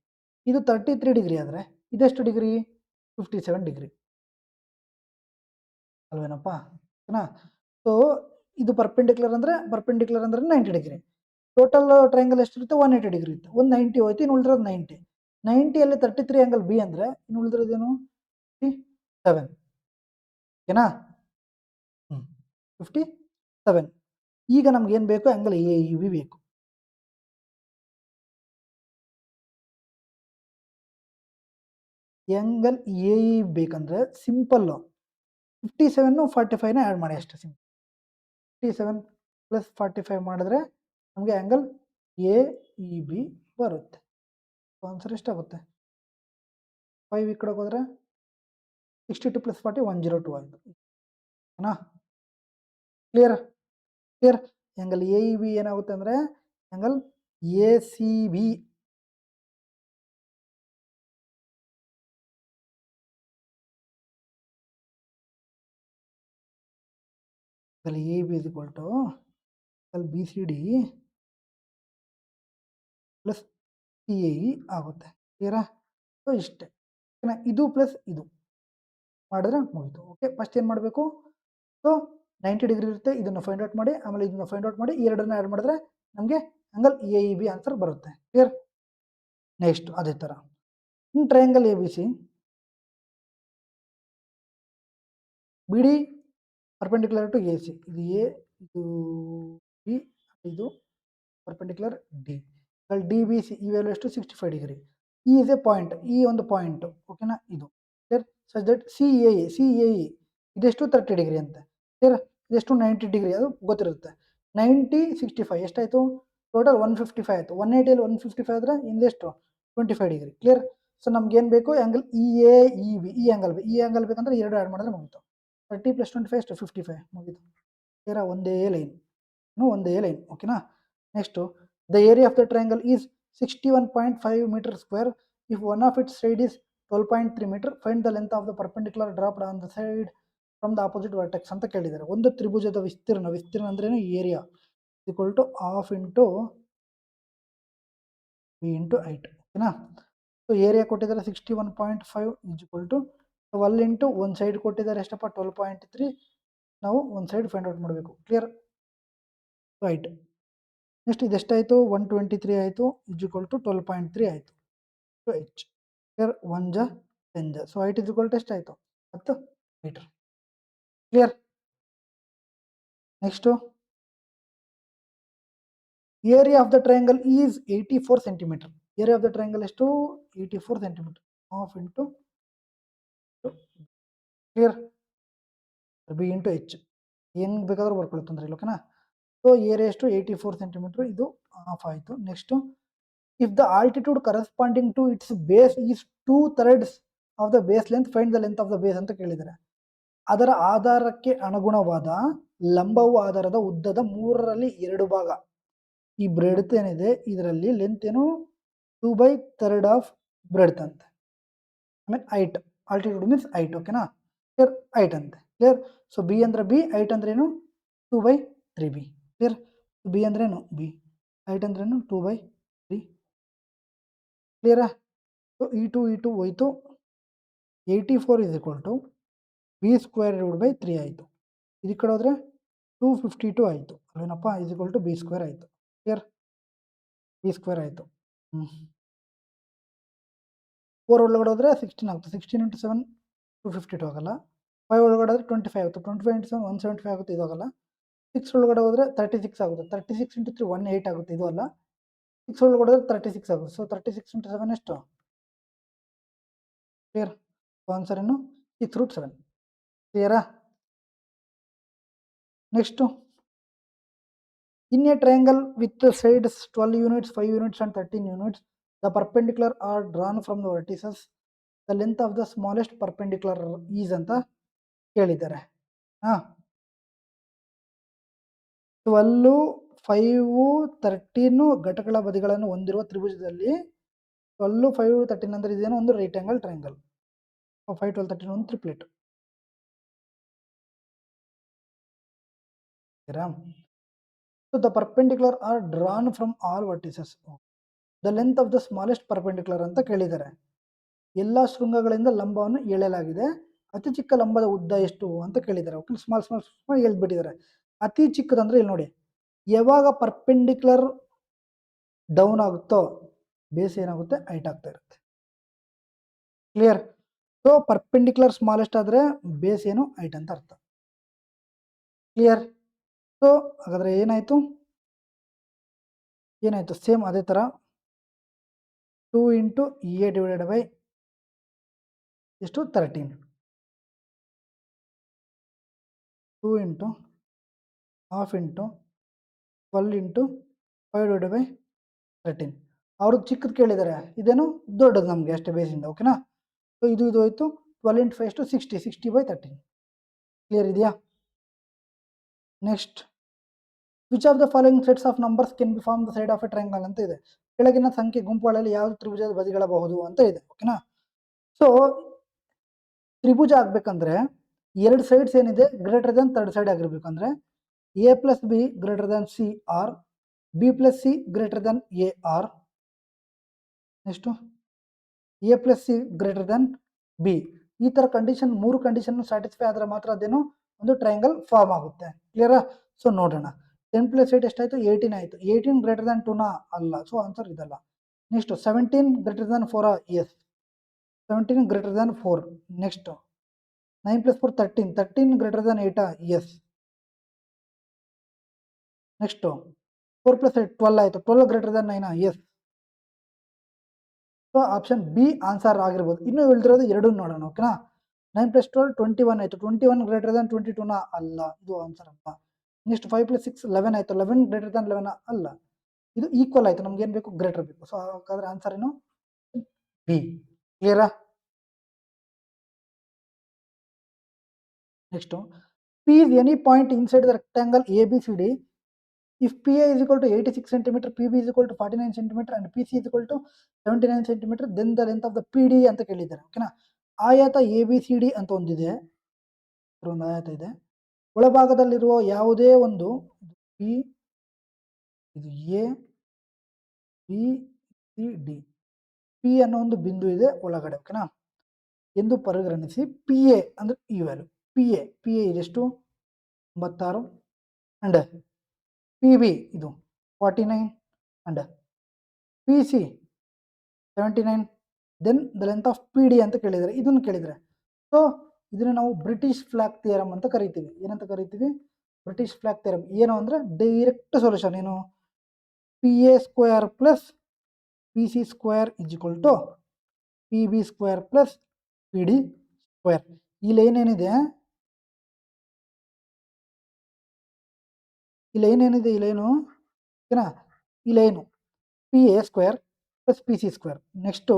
ಇದು 33 ಡಿಗ್ರಿ ಆದರೆ ಇದೆಷ್ಟು ಡಿಗ್ರಿ 57 ಡಿಗ್ರಿ ಅಲ್ವೇನಪ್ಪ ಓಕೆನಾ. ಸೊ ಇದು ಪರ್ಪೆಂಡಿಕ್ಯುಲರ್ ಅಂದರೆ 90 ಡಿಗ್ರಿ. ಟೋಟಲ್ ಟ್ರಯಾಂಗಲ್ ಎಷ್ಟಿರುತ್ತೆ 180 ಡಿಗ್ರಿ ಇರುತ್ತೆ, ಒಂದು 90 ಹೋಯ್ತು, ಇನ್ನು ಉಳಿದ್ರದ್ದು 90 33 ಆಂಗಲ್ B ಅಂದರೆ ಇನ್ನು ಉಳಿದ್ರದ್ದೇನು 57 ಓಕೆನಾ. 57. ಈಗ ನಮ್ಗೆ ಏನು ಬೇಕು, ಆಂಗಲ್ AEB ಬೇಕು. ಆಂಗಲ್ AEB ಬೇಕಂದ್ರೆ ಸಿಂಪಲ್ಲು 57 45ನ ಆ್ಯಡ್ ಮಾಡಿ ಅಷ್ಟೇ. ಸಿಂಪಲ್ 57 + 45 ಮಾಡಿದ್ರೆ ನಮಗೆ ಆಂಗಲ್ AEB ಬರುತ್ತೆ. ಆನ್ಸರ್ ಎಷ್ಟಾಗುತ್ತೆ, 5 ಈ ಕಡೆಗೆ ಹೋದರೆ 62 + 40 102 ಆಯಿತು ಓಕೆನಾ. ಕ್ಲಿಯರ್. ಕ್ಲಿಯರ್. ಆಂಗಲ್ AEB ಏನಾಗುತ್ತೆ ಅಂದರೆ angle ACB angle AEB = angle BCD + CAE ಆಗುತ್ತೆ. ಕ್ಲಿಯರಾ. ಸೊ ಇಷ್ಟೇ ಓಕೆನಾ, ಇದು ಪ್ಲಸ್ ಇದು ಮಾಡಿದ್ರೆ ಮುಗಿತು. ಓಕೆ, ಫಸ್ಟ್ ಏನು ಮಾಡಬೇಕು, ಸೊ 90 ಡಿಗ್ರಿ ಇರುತ್ತೆ, ಇದನ್ನು ಫೈಂಡ್ ಔಟ್ ಮಾಡಿ, ಆಮೇಲೆ ಇದನ್ನು ಫೈಂಡ್ ಔಟ್ ಮಾಡಿ, ಈ ಎರಡನ್ನ ಆ್ಯಡ್ ಮಾಡಿದ್ರೆ ನಮಗೆ ಆಂಗಲ್ AEB ಆನ್ಸರ್ ಬರುತ್ತೆ. ಕ್ಲಿಯರ್. ನೆಕ್ಸ್ಟ್ ಅದೇ ಥರ in triangle ABC, BD perpendicular to AC, ಇದು A, ಇದು B, ಇದು ಪರ್ಪೆಂಡಿಕ್ಯುಲರ್ D. DBC ಈ ವ್ಯಾಲ್ಯೂ ಎಷ್ಟು 65 degree. E is a point, ಈ ಒಂದು ಪಾಯಿಂಟ್ ಓಕೆನಾ, ಇದು ಕ್ಲಿಯರ್. ಸಚ್ ದಟ್ CAE ಇದೆಷ್ಟು 30 ಡಿಗ್ರಿ ಅಂತೆ. ಕ್ಲಿಯರ್. ಇದೆಷ್ಟು 90 ಡಿಗ್ರಿ, ಅದು ಗೊತ್ತಿರುತ್ತೆ. 90 65 ಎಷ್ಟಾಯಿತು, ಟೋಟಲ್ 155 ಆಯಿತು. 180 155 ಆದರೆ ಇನ್ನೆಷ್ಟು 25 ಡಿಗ್ರಿ. ಕ್ಲಿಯರ್. ಸೊ ನಮ್ಗೇನು ಬೇಕು, ಆ್ಯಂಗಲ್ EAEB, ಈ ಆ್ಯಂಗಲ್ ಬೇಕಂದ್ರೆ ಎರಡು ಆ್ಯಡ್ ಮಾಡಿದ್ರೆ ಮುಗಿತು. 30 + 25 ಎಷ್ಟು 55 ಮುಗಿತು. ಕ್ಲಿಯರಾ, ಒಂದೇ ಲೈನ್, ಒಂದೇ ಲೈನ್ ಓಕೆನಾ. Next the area of the triangle is 61.5 meter square. If one of its side is 12.3 meter, find the length of the perpendicular dropped on the side from the opposite vertex ಅಂತ ಕೇಳಿದ್ದಾರೆ. ಒಂದು ತ್ರಿಭುಜದ ವಿಸ್ತೀರ್ಣ ಅಂದ್ರೇನು, area = ½ into B into height ಓಕೆನಾ. So area ಕೊಟ್ಟಿದ್ದಾರೆ 61.5 = 12 into ಒಂದು side ಕೊಟ್ಟಿದ್ದಾರೆ ಎಷ್ಟಪ್ಪ 12.3, ನಾವು ಒಂದು ಸೈಡ್ ಫೈಂಡ್ ಔಟ್ ಮಾಡಬೇಕು. ಕ್ಲಿಯರ್. ಹೈಟ್ ನೆಕ್ಸ್ಟ್ ಇದೆಷ್ಟಾಯಿತು 123 ಆಯಿತು, = 12.3 ಆಯಿತು. So H. Clear. 1 × 10. So height ಎಷ್ಟಾಯಿತು 10 metre. Clear. Next area of the triangle is 84 centimetre. Area of the triangle ಎಷ್ಟು 84 centimetre, ½ into clear B into H. ಹೆಂಗೆ ಬೇಕಾದ್ರೂ ಬರ್ಕೊಳ್ಳಿ, ತೊಂದರೆ ಇಲ್ಲ ಓಕೆನಾ. ಸೊ ಏರಿಯಾ ಎಷ್ಟು 84 ಸೆಂಟಿಮೀಟರ್, ಇದು ½ ಆಯಿತು. Next if the altitude corresponding to its base is 2/3 of the base length, find the length of the base ಅಂತ ಕೇಳಿದ್ದಾರೆ. ಅದರ ಆಧಾರಕ್ಕೆ ಅನುಗುಣವಾದ ಲಂಬವು ಆಧಾರದ ಉದ್ದದ 3ರಲ್ಲಿ 2 ಭಾಗ. ಈ ಬ್ರೆಡ್ತ್ ಏನಿದೆ ಇದರಲ್ಲಿ ಲೆಂತ್ ಏನು 2/3 ಆಫ್ ಬ್ರೆಡ್ತ್ ಅಂತೆ. I mean height, altitude means height. ಓಕೆನಾ, ಕ್ಲಿಯರ್, ಹೈಟ್ ಅಂತೆ. ಕ್ಲಿಯರ್. ಸೊ ಬಿ ಅಂದ್ರೆ ಬಿ, ಹೈಟ್ ಅಂದ್ರೇನು 2/3b. ಕ್ಲಿಯರ್. ಬಿ ಅಂದ್ರೇನು ಬಿ, ಹೈಟ್ ಅಂದ್ರೇನು 2/3. ಕ್ಲಿಯರಾ? ಸೊ E2 ಹೋಯ್ತು. 84 is equal to b square divide by 3 ಆಯಿತು. ಇದು ಕಡೆ ಹೋದರೆ 252 ಆಯಿತು ಅಲ್ವೇನಪ್ಪ, is equal to b square ಆಯಿತು. ಕ್ಲಿಯರ್, ಬಿ ಸ್ಕ್ವೇರ್ ಆಯಿತು. 4 ಒಳಗಡೆ ಹೋದರೆ 16 ಆಗುತ್ತೆ. 16 × 7 252 ಆಗಲ್ಲ. 5 ಒಳಗಡೆ ಹೋದರೆ 25 ಆಗುತ್ತೆ. 25 × 7 175 ಆಗುತ್ತೆ, ಇದು ಆಗಲ್ಲ. 6 ಒಳಗಡೆ ಹೋದರೆ 36 ಆಗುತ್ತೆ. 36 × 3 18 ಆಗುತ್ತೆ, ಇದು ಅಲ್ಲ. 6 ಒಳಗಡೆ ಹೋದರೆ 36 ಆಗುತ್ತೆ. ಸೊ 36 × 7 ಎಷ್ಟು? ಕ್ಲಿಯರ್. ಆನ್ಸರ್ ಏನು 6√7. ಕ್ಲಿಯರಾ? Next, in a triangle with sides 12 units, 5 units and 13 units, the perpendicular are drawn from the vertices, the length of the smallest perpendicular is ಅಂತ ಕೇಳಿದ್ದಾರೆ. 12, 5, 13 ಘಟಕಗಳ ಬದಿಗಳನ್ನು ಹೊಂದಿರುವ ತ್ರಿಭುಜದಲ್ಲಿ 12, 5, 13 ಅಂದರೆ ಇದೇನೋ ಒಂದು ರೈಟ್ ಆಂಗಲ್ ಟ್ರಯಾಂಗಲ್. 5, 12, 13 ಒಂದು triplet. So the perpendicular are drawn from all vertices. The length of the smallest perpendicular ಅಂತ ಕೇಳಿದ್ದಾರೆ. ಎಲ್ಲ ಶೃಂಗಗಳಿಂದ ಲಂಬವನ್ನು ಎಳೆಯಲಾಗಿದೆ. ಅತಿ ಚಿಕ್ಕ ಲಂಬದ ಉದ್ದ ಎಷ್ಟು ಅಂತ ಕೇಳಿದ್ದಾರೆ. ಓಕೆ, ಸ್ಮಾಲ್ ಸ್ಮಾಲ್ ಸ್ಮಾಲ್ ಹೇಳ್ಬಿಟ್ಟಿದ್ದಾರೆ. ಅತಿ ಚಿಕ್ಕದಂದ್ರೆ ಇಲ್ಲಿ ನೋಡಿ, ಯಾವಾಗ ಪರ್ಪೆಂಡಿಕ್ಯುಲರ್ ಡೌನ್ ಆಗುತ್ತೋ ಬೇಸ್ ಏನಾಗುತ್ತೆ, ಹೈಟ್ ಆಗ್ತಾ ಇರುತ್ತೆ. ಕ್ಲಿಯರ್. ಸೊ ಪರ್ಪೆಂಡಿಕ್ಯುಲರ್ ಸ್ಮಾಲೆಸ್ಟ್ ಆದರೆ ಬೇಸ್ ಏನು, ಹೈಟ್ ಅಂತ ಅರ್ಥ. ಕ್ಲಿಯರ್. ಸೊ ಹಾಗಾದರೆ ಏನಾಯಿತು, ಸೇಮ್ ಅದೇ ಥರ 2 × A ಡಿವೈಡೆಡ್ ಬೈ ಎಷ್ಟು 13, 2 × ಹಾಫ್ ಇಂಟು 12 × 5 ಡಿವೈಡೆಡ್ ಬೈ 13. ಅವರು ಚಿಕ್ಕದು ಕೇಳಿದ್ದಾರೆ, ಇದೇನು ದೊಡ್ಡದು ನಮಗೆ ಅಷ್ಟೇ ಬೇಸಿಂದ. ಓಕೆನಾ. ಸೊ ಇದು ಹೋಯ್ತು. 12 × 5 ಎಷ್ಟು 60, 60/13. ಕ್ಲಿಯರ್ ಇದೆಯಾ? Next, which of the following sets of numbers can be form the side of a triangle ಅಂತ ಇದೆ. ಕೆಳಗಿನ ಸಂಖ್ಯೆ ಗುಂಪುಗಳಲ್ಲಿ ಯಾವ ತ್ರಿಭುಜದ ಬದಿಗಳಬಹುದು ಅಂತ ಇದೆ. ಓಕೆನಾ. ಸೊ ತ್ರಿಭುಜ ಆಗ್ಬೇಕಂದ್ರೆ 2 ಸೈಡ್ಸ್ ಏನಿದೆ ಗ್ರೇಟರ್ ದನ್ 3rd ಸೈಡ್ ಆಗಿರ್ಬೇಕಂದ್ರೆ A + B greater than C or B + C greater than A or ಎಷ್ಟು A + C greater than B. ಈ ಥರ ಕಂಡೀಷನ್, 3 ಕಂಡೀಷನ್ ಸ್ಯಾಟಿಸ್ಫೈ ಆದರೆ ಮಾತ್ರ ಅದೇನು ಒಂದು ಟ್ರಯಾಂಗಲ್ ಫಾರ್ಮ್ ಆಗುತ್ತೆ. ಕ್ಲಿಯರಾ? ಸೊ ನೋಡೋಣ. 10 + 8 ಎಷ್ಟಾಯಿತು, 18 ಆಯಿತು. 18 ಗ್ರೇಟರ್ ದನ್ 2 ಅಲ್ಲ, ಸೊ ಆನ್ಸರ್ ಇದಲ್ಲ. Next 17 greater than 4 yes, 17 greater than 4. Next 9 + 4 13, 13 greater than 8 yes. Next 4 + 8 12 ಆಯಿತು, 12 greater than 9 yes. So option B answer ಆಗಿರ್ಬೋದು. ಇನ್ನೂ ಉಳಿದಿರೋದು ಎರಡು ನೋಡೋಣ. ಓಕೆನಾ. 9 + 12 21 ಆಯಿತು, 21 ಗ್ರೇಟರ್ ದನ್ 22 ಅಲ್ಲ, ಇದು ಆನ್ಸರ್ ಅಲ್ಲ. ನೆಕ್ಸ್ಟ್ 5 + 6 11 ಆಯಿತು, 11 ಗ್ರೇಟರ್ ದನ್ 11 ಅಲ್ಲ, ಇದು ಈಕ್ವಲ್ ಆಯಿತು. ನಮ್ಗೆ ಏನು ಬೇಕು, ಗ್ರೇಟರ್ ಬೇಕು. ಸೊ ಹಾಗಾದ್ರೆ ಆನ್ಸರ್ ಏನು ಬಿ. ಕ್ಲಿಯರಾ? Next, P is any point inside the rectangle A B C D if PA is equal to 86 cm, PB is equal to 49 cm and PC is equal to 79 cm, then the length of the PD ಅಂತ ಕೇಳಿದ್ದಾರೆ. ಓಕೆನಾ. ಆಯತ ABCD ಅಂತ ಒಂದಿದೆ, ಒಂದು ಆಯತ ಇದೆ. ಒಳಭಾಗದಲ್ಲಿರುವ ಯಾವುದೇ ಒಂದು P, ಇದು A B C D, P ಅನ್ನೋ ಒಂದು ಬಿಂದು ಇದೆ ಒಳಗಡೆ. ಓಕೆನಾ, ಎಂದು ಪರಿಗಣಿಸಿ PA ಅಂದ್ರೆ ಈ ವ್ಯಾಲ್ಯೂ PA ಇದೆಷ್ಟು 96 ಅಂಡ್ PB ಇದು 49 and PC 79, then the length of PD ಅಂತ ಕೇಳಿದರೆ, ಇದನ್ನು ಕೇಳಿದರೆ. ಸೊ ಇದನ್ನು ನಾವು ಬ್ರಿಟಿಷ್ ಫ್ಲಾಗ್ ಥಿಯರಮ್ ಅಂತ ಕರಿತೀವಿ. ಏನಂತ ಕರಿತೀವಿ, ಬ್ರಿಟಿಷ್ ಫ್ಲಾಗ್ ಥಿಯರಮ್. ಏನು ಅಂದರೆ ಡೈರೆಕ್ಟ್ ಸೊಲ್ಯೂಷನ್ ಏನು, PA² + PC² = PB² + PD². ಇಲ್ಲಿ ಏನೇನಿದೆ, ಇಲ್ಲೇನು ಓಕೆನಾ, ಇಲ್ಲೇನು PA² + PC². ನೆಕ್ಸ್ಟು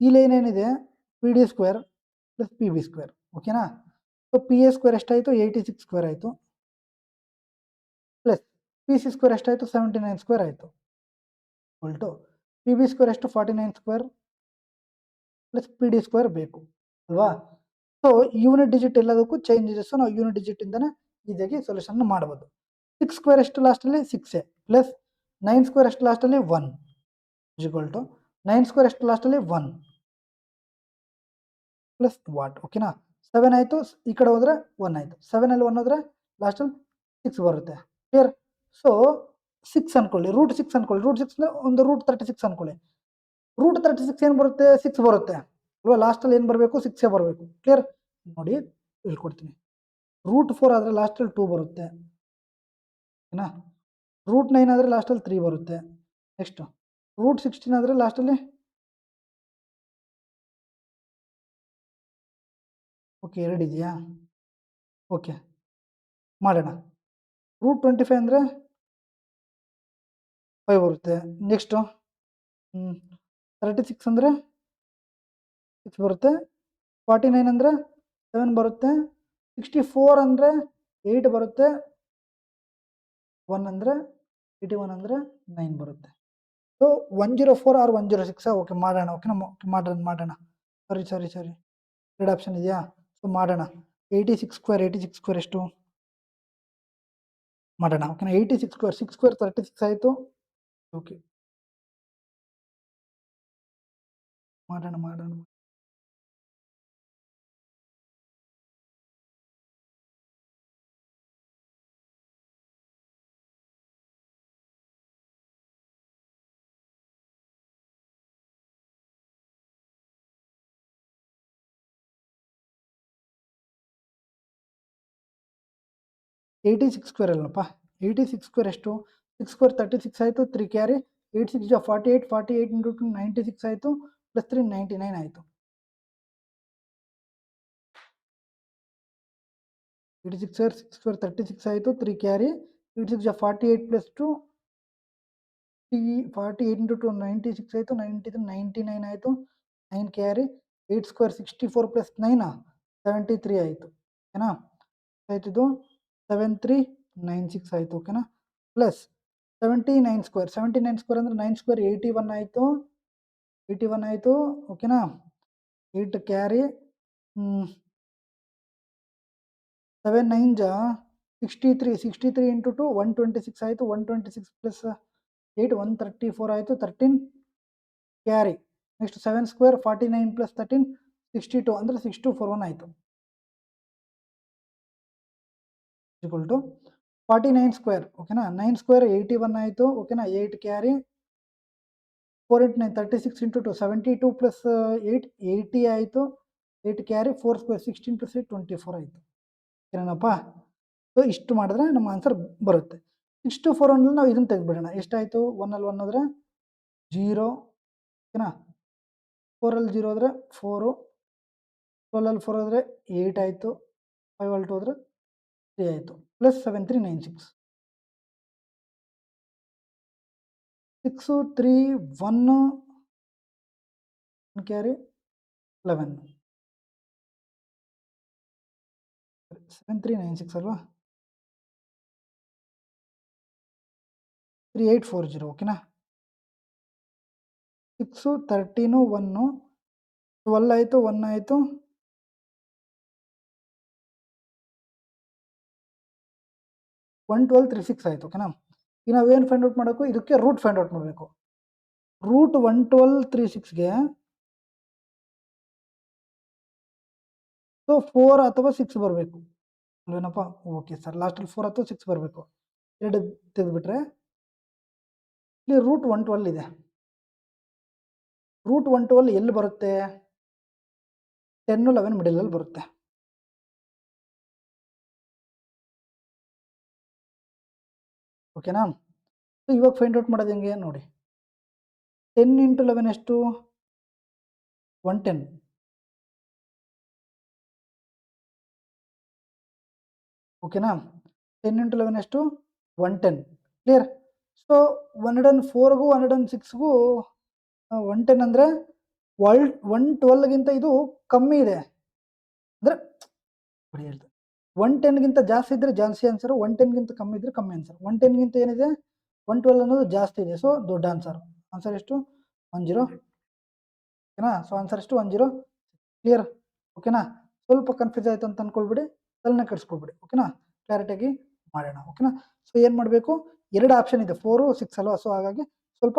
ಈ ಲೈನ್ ಏನಿದೆ P D square plus P B square, ಓಕೆನಾ. ಸೊ ಪಿ ಎ ಸ್ಕ್ವೇರ್ ಎಷ್ಟಾಯಿತು 86 ಸ್ಕ್ವೇರ್ ಆಯಿತು, ಪ್ಲಸ್ ಪಿ ಸಿ ಸ್ಕ್ವೇರ್ ಎಷ್ಟಾಯಿತು 79 ಸ್ಕ್ವೇರ್ ಆಯಿತು, ಟು ಪಿ ಬಿ ಸ್ಕ್ವೇರ್ ಎಷ್ಟು 49 square plus P D square ಬೇಕು ಅಲ್ವಾ. ಸೊ ಯೂನಿಟ್ ಡಿಜಿಟ್ ಎಲ್ಲದಕ್ಕೂ ಚೇಂಜಸ್ ನಾವು ಯೂನಿಟ್ ಡಿಜಿಟ್ ಇಂದನೇ ಈಸಿಯಾಗಿ ಸೊಲ್ಯೂಷನ್ ಮಾಡ್ಬೋದು. 6 ಸ್ಕ್ವೇರ್ ಎಷ್ಟು ಲಾಸ್ಟಲ್ಲಿ 6 ಪ್ಲಸ್ 9 ಸ್ಕ್ವೇರ್ ಎಷ್ಟು ಲಾಸ್ಟಲ್ಲಿ 1 ಈಕ್ವಲ್ ಟು 9 ಸ್ಕ್ವೇರ್ ಎಷ್ಟು ಲಾಸ್ಟಲ್ಲಿ 1 ಪ್ಲಸ್ ವಾಟ್, ಓಕೆನಾ. 7 ಆಯಿತು, ಈ ಕಡೆ ಹೋದರೆ 1 ಆಯಿತು, 7 ಅಲ್ಲಿ 1 ಹೋದರೆ ಲಾಸ್ಟಲ್ಲಿ 6 ಬರುತ್ತೆ, ಕ್ಲಿಯರ್. ಸೊ 6 ಅನ್ಕೊಳ್ಳಿ, ರೂಟ್ 6 ಅನ್ಕೊಳ್ಳಿ, ರೂಟ್ 6 ಒಂದು ರೂಟ್ 36 ಅನ್ಕೊಳ್ಳಿ. ರೂಟ್ 36 ಏನು ಬರುತ್ತೆ 6 ಬರುತ್ತೆ ಅಲ್ವಾ, ಲಾಸ್ಟಲ್ಲಿ ಏನು ಬರಬೇಕು 6 ಬರಬೇಕು, ಕ್ಲಿಯರ್. ನೋಡಿ ಹೇಳ್ಕೊಡ್ತೀನಿ, ರೂಟ್ 4 ಆದರೆ ಲಾಸ್ಟಲ್ಲಿ 2 ಬರುತ್ತೆ, ಓಕೆನಾ. ರೂಟ್ 9 ಆದರೆ ಲಾಸ್ಟಲ್ಲಿ 3 ಬರುತ್ತೆ. ನೆಕ್ಸ್ಟ್ ರೂಟ್ 16 ಆದರೆ ಲಾಸ್ಟಲ್ಲಿ ಓಕೆ 2 ಇದೆಯಾ, ಓಕೆ ಮಾಡೋಣ. ರೂಟ್ 25 ಅಂದರೆ 5 ಬರುತ್ತೆ. ನೆಕ್ಸ್ಟು 36 ಅಂದರೆ 6 ಬರುತ್ತೆ, 49 ಅಂದರೆ 7 ಬರುತ್ತೆ, 64 ಅಂದರೆ 8 ಬರುತ್ತೆ, 1 ಅಂದರೆ 81 ಅಂದರೆ 9 ಬರುತ್ತೆ. ಸೊ 104 ಆರ್ 106 ಓಕೆ ಮಾಡೋಣ, ಓಕೆನಾ. ಮಾಡೋಣ ಸಾರಿ 2 ಆಪ್ಷನ್ ಇದೆಯಾ. ಸೊ ಮಾಡೋಣ 86 ಸ್ಕ್ವೇರ್ ಎಷ್ಟು ಮಾಡೋಣ, ಓಕೆನಾ. 86 ಸ್ಕ್ವೇರ್ 6 ಸ್ಕ್ವೇರ್ 36 ಆಯಿತು, ಓಕೆ ಮಾಡೋಣ. 86 ಸ್ಕ್ವೇರ್ ಅಲ್ಲಪ್ಪ, 86 ಸ್ಕ್ವೇರ್ ಎಷ್ಟು 6 ಸ್ಕ್ವೇರ್ 36 ಆಯಿತು, 3 ಕ್ಯಾರಿ 86 48 ಇಂಟು 2 96 ಆಯಿತು, ಪ್ಲಸ್ 3 99 ಆಯಿತು. 86 ಸ್ಕ್ವೇರ್ 36 ಆಯಿತು, 3 ಕ್ಯಾರಿ 86 48 ಪ್ಲಸ್ 2 48 ಇಂಟು 2 96 ಆಯಿತು, 99 ಆಯಿತು, 9 ಕ್ಯಾರಿ 8 ಸ್ಕ್ವೇರ್ 64 ಪ್ಲಸ್ 9 73 ಆಯಿತು, ಓಕೆನಾ. ಆಯ್ತಿದ್ದು 7396 ಆಯಿತು, ಓಕೆನಾ. ಪ್ಲಸ್ 79 ಸ್ಕ್ವೇರ್ ಅಂದರೆ 9 ಸ್ಕ್ವೇರ್ 81 ಆಯಿತು, ಓಕೆನಾ. 8 ಕ್ಯಾರಿ 7 9 63 ಇಂಟು 2 126 ಆಯಿತು, 126 ಪ್ಲಸ್ 8 134 ಆಯಿತು, 13 ಕ್ಯಾರಿ. ನೆಕ್ಸ್ಟ್ 7 ಸ್ಕ್ವೇರ್ 49 ಪ್ಲಸ್ 13 62 ಅಂದರೆ 6241 ಆಯಿತು, ಈಕ್ವಲ್ ಟು 49 ಸ್ಕ್ವೇರ್, ಓಕೆನಾ. 9 ಸ್ಕ್ವೇರ್ 81 ಆಯಿತು, ಓಕೆನಾ. 8 ಕ್ಯಾರಿ 4 ಇಂಟು 9 36 ಇಂಟು 2 72 ಪ್ಲಸ್ 8 80 ಆಯಿತು, 8 ಕ್ಯಾರಿ 4 ಸ್ಕ್ವೇರ್ 16 ಪ್ಲಸ್ 8 24 ಆಯಿತು, ಏನಪ್ಪ. ಸೊ ಇಷ್ಟು ಮಾಡಿದ್ರೆ ನಮ್ಮ ಆನ್ಸರ್ ಬರುತ್ತೆ. 64 ಅಂದರೆ ನಾವು ಇದನ್ನು ತೆಗೆದುಬಿಡೋಣ, ಎಷ್ಟಾಯಿತು 1 ಅಲ್ಲಿ 1 ಹೋದರೆ 0, ಓಕೆನಾ. 4 ಅಲ್ಲಿ 0 ಹೋದರೆ 4, 12 ಅಲ್ಲಿ 4 ಹೋದರೆ 8 ಆಯಿತು, 5 ಅಲ್ಲಿ 2 ಹೋದರೆ 3 ಆಯಿತು, ಪ್ಲಸ್ 7396 6 3 1 ಕ್ಯಾರಿ 11 7396 ಅಲ್ವಾ, 3840, ಓಕೆನಾ. 6 13 1 12 ಆಯಿತು, 1 ಆಯಿತು, 112 36 ಆಯಿತು, ಓಕೆನಾ. ಈಗ ನಾವೇನು ಫೈಂಡ್ ಔಟ್ ಮಾಡಬೇಕು, ಇದಕ್ಕೆ ರೂಟ್ ಫೈಂಡ್ ಔಟ್ ಮಾಡಬೇಕು. ರೂಟ್ 112 36ಗೆ ಸೊ 4 ಅಥವಾ 6 ಬರಬೇಕು ಅಲ್ವೇನಪ್ಪ. ಓಕೆ ಸರ್, ಲಾಸ್ಟಲ್ಲಿ 4 ಅಥವಾ 6 ಬರಬೇಕು. 2 ತೆಗೆದುಬಿಟ್ರೆ ಇಲ್ಲಿ ರೂಟ್ 112 ಇದೆ. ರೂಟ್ 112 ಎಲ್ಲಿ ಬರುತ್ತೆ, 10 11 ಮಿಡಲಲ್ಲಿ ಬರುತ್ತೆ, ಓಕೆನಾ. ಸೊ ಇವಾಗ ಫೈಂಡ್ ಔಟ್ ಮಾಡೋದು ಹೆಂಗೆ ನೋಡಿ, 10 ಇಂಟು 11 ಎಷ್ಟು 110, ಓಕೆನಾ. 10 ಇಂಟು 11 ಎಷ್ಟು 110, ಕ್ಲಿಯರ್. ಸೊ 104ಗೂ 106ಗೂ 110 ಅಂದರೆ 112ಗಿಂತ ಇದು ಕಮ್ಮಿ ಇದೆ ಅಂದರೆ ಹೇಳ್ತಾರೆ 110ಗಿಂತ ಜಾಸ್ತಿ ಇದ್ರೆ ಜಾಸ್ತಿ ಆನ್ಸರ್, 110ಗಿಂತ ಕಮ್ಮಿ ಇದ್ರೆ ಕಮ್ಮಿ ಆನ್ಸರ್. 110ಗಿಂತ ಏನಿದೆ 112 ಅನ್ನೋದು ಜಾಸ್ತಿ ಇದೆ, ಸೊ ದೊಡ್ಡ ಆನ್ಸರ್. ಆನ್ಸರ್ ಎಷ್ಟು 10, ಓಕೆನಾ. ಸೊ ಆನ್ಸರ್ ಎಷ್ಟು 10. ಕ್ಲಿಯರ್, ಓಕೆನಾ. ಸ್ವಲ್ಪ ಕನ್ಫ್ಯೂಸ್ ಆಯ್ತು ಅಂತ ಅನ್ಕೊಳ್ಬಿಡಿ, ತಲೆನ ಕೆಡಿಸ್ಕೊಳ್ಬಿಡಿ, ಓಕೆನಾ. ಕ್ಲಾರಿಟಿಯಾಗಿ ಮಾಡೋಣ, ಓಕೆನಾ. ಸೊ ಏನು ಮಾಡಬೇಕು, 2 ಆಪ್ಷನ್ ಇದೆ, 4, 6 ಅಲ್ವಾ. ಸೊ ಹಾಗಾಗಿ ಸ್ವಲ್ಪ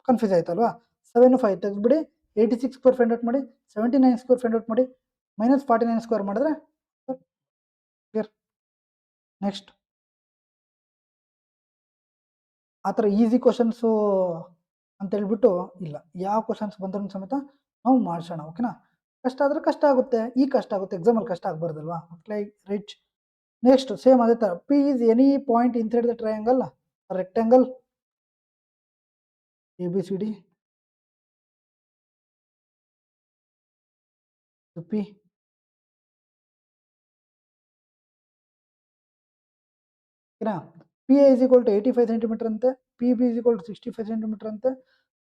ಕನ್ಫ್ಯೂಸ್ ಆಯ್ತಲ್ವಾ. 7, 5 ತೆಗೆದ್ಬಿಡಿ, 86 ಸ್ಕ್ವೇರ್ ಫೈಂಡ್ ಔಟ್ ಮಾಡಿ, 79 ಸ್ಕ್ವೇರ್ ಫೈಂಡ್ ಔಟ್ ಮಾಡಿ, -49 ಸ್ಕ್ವೇರ್ ಮಾಡಿದ್ರೆ ಕ್ಲಿಯರ್. ನೆಕ್ಸ್ಟ್ ಆ ಥರ ಈಸಿ ಕ್ವಶನ್ಸು ಅಂತ ಹೇಳ್ಬಿಟ್ಟು ಇಲ್ಲ, ಯಾವ ಕ್ವಶನ್ಸ್ ಬಂದ್ರೂ ಸಮೇತ ನಾವು ಮಾಡಿಸೋಣ, ಓಕೆನಾ. ಕಷ್ಟ ಆದರೆ ಕಷ್ಟ ಆಗುತ್ತೆ, ಈಗ ಕಷ್ಟ ಆಗುತ್ತೆ, ಎಕ್ಸಾಮಲ್ಲಿ ಕಷ್ಟ ಆಗಬಾರ್ದಲ್ವಾ, ರೈಟ್. ನೆಕ್ಸ್ಟ್ ಸೇಮ್ ಅದೇ ಥರ, P is any point inside the triangle rectangle ABCD P. ಓಕೆನಾ. P A is equal to 85 centimetre ಅಂತೆ, P B is equal to 65 centimetre ಅಂತೆ,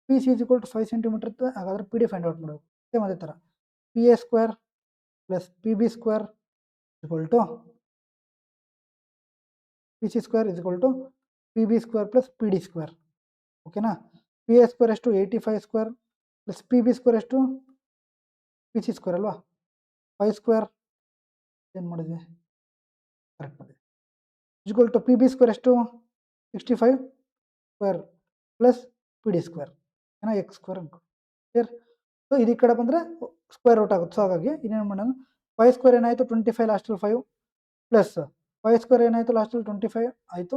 P C is equal to 5 centimetre ಅಂತೆ. ಹಾಗಾದ್ರೆ P D find out ಮಾಡಬೇಕು. Same ಅದೇ ಥರ, P A square plus P B square equal to P C square is equal to P B square plus P D square, ಓಕೆನಾ. P A square ಎಷ್ಟು 85 square plus P B square ಎಷ್ಟು P C square ಅಲ್ವಾ, 5 square ಏನು ಮಾಡಿದ್ವಿ correct ಮಾಡಿದ್ವಿ, equal to P B square ಎಷ್ಟು 65 square plus P D square, ಏನೋ X square ಅನ್ಕೊ. ಕ್ಲಿಯರ್. ಸೊ ಇದು ಈ ಕಡೆ ಬಂದರೆ ಸ್ಕ್ವೇರ್ ರೂಟ್ ಆಗುತ್ತೆ. ಸೊ ಹಾಗಾಗಿ ಇನ್ನೇನು ಮಾಡೋಣ, 5 ಸ್ಕ್ವೇರ್ ಏನಾಯಿತು 25 ಲಾಸ್ಟಲ್ಲಿ 5 ಪ್ಲಸ್ 5 ಸ್ಕ್ವೇರ್ ಏನಾಯಿತು ಲಾಸ್ಟಲ್ಲಿ 25 ಆಯಿತು,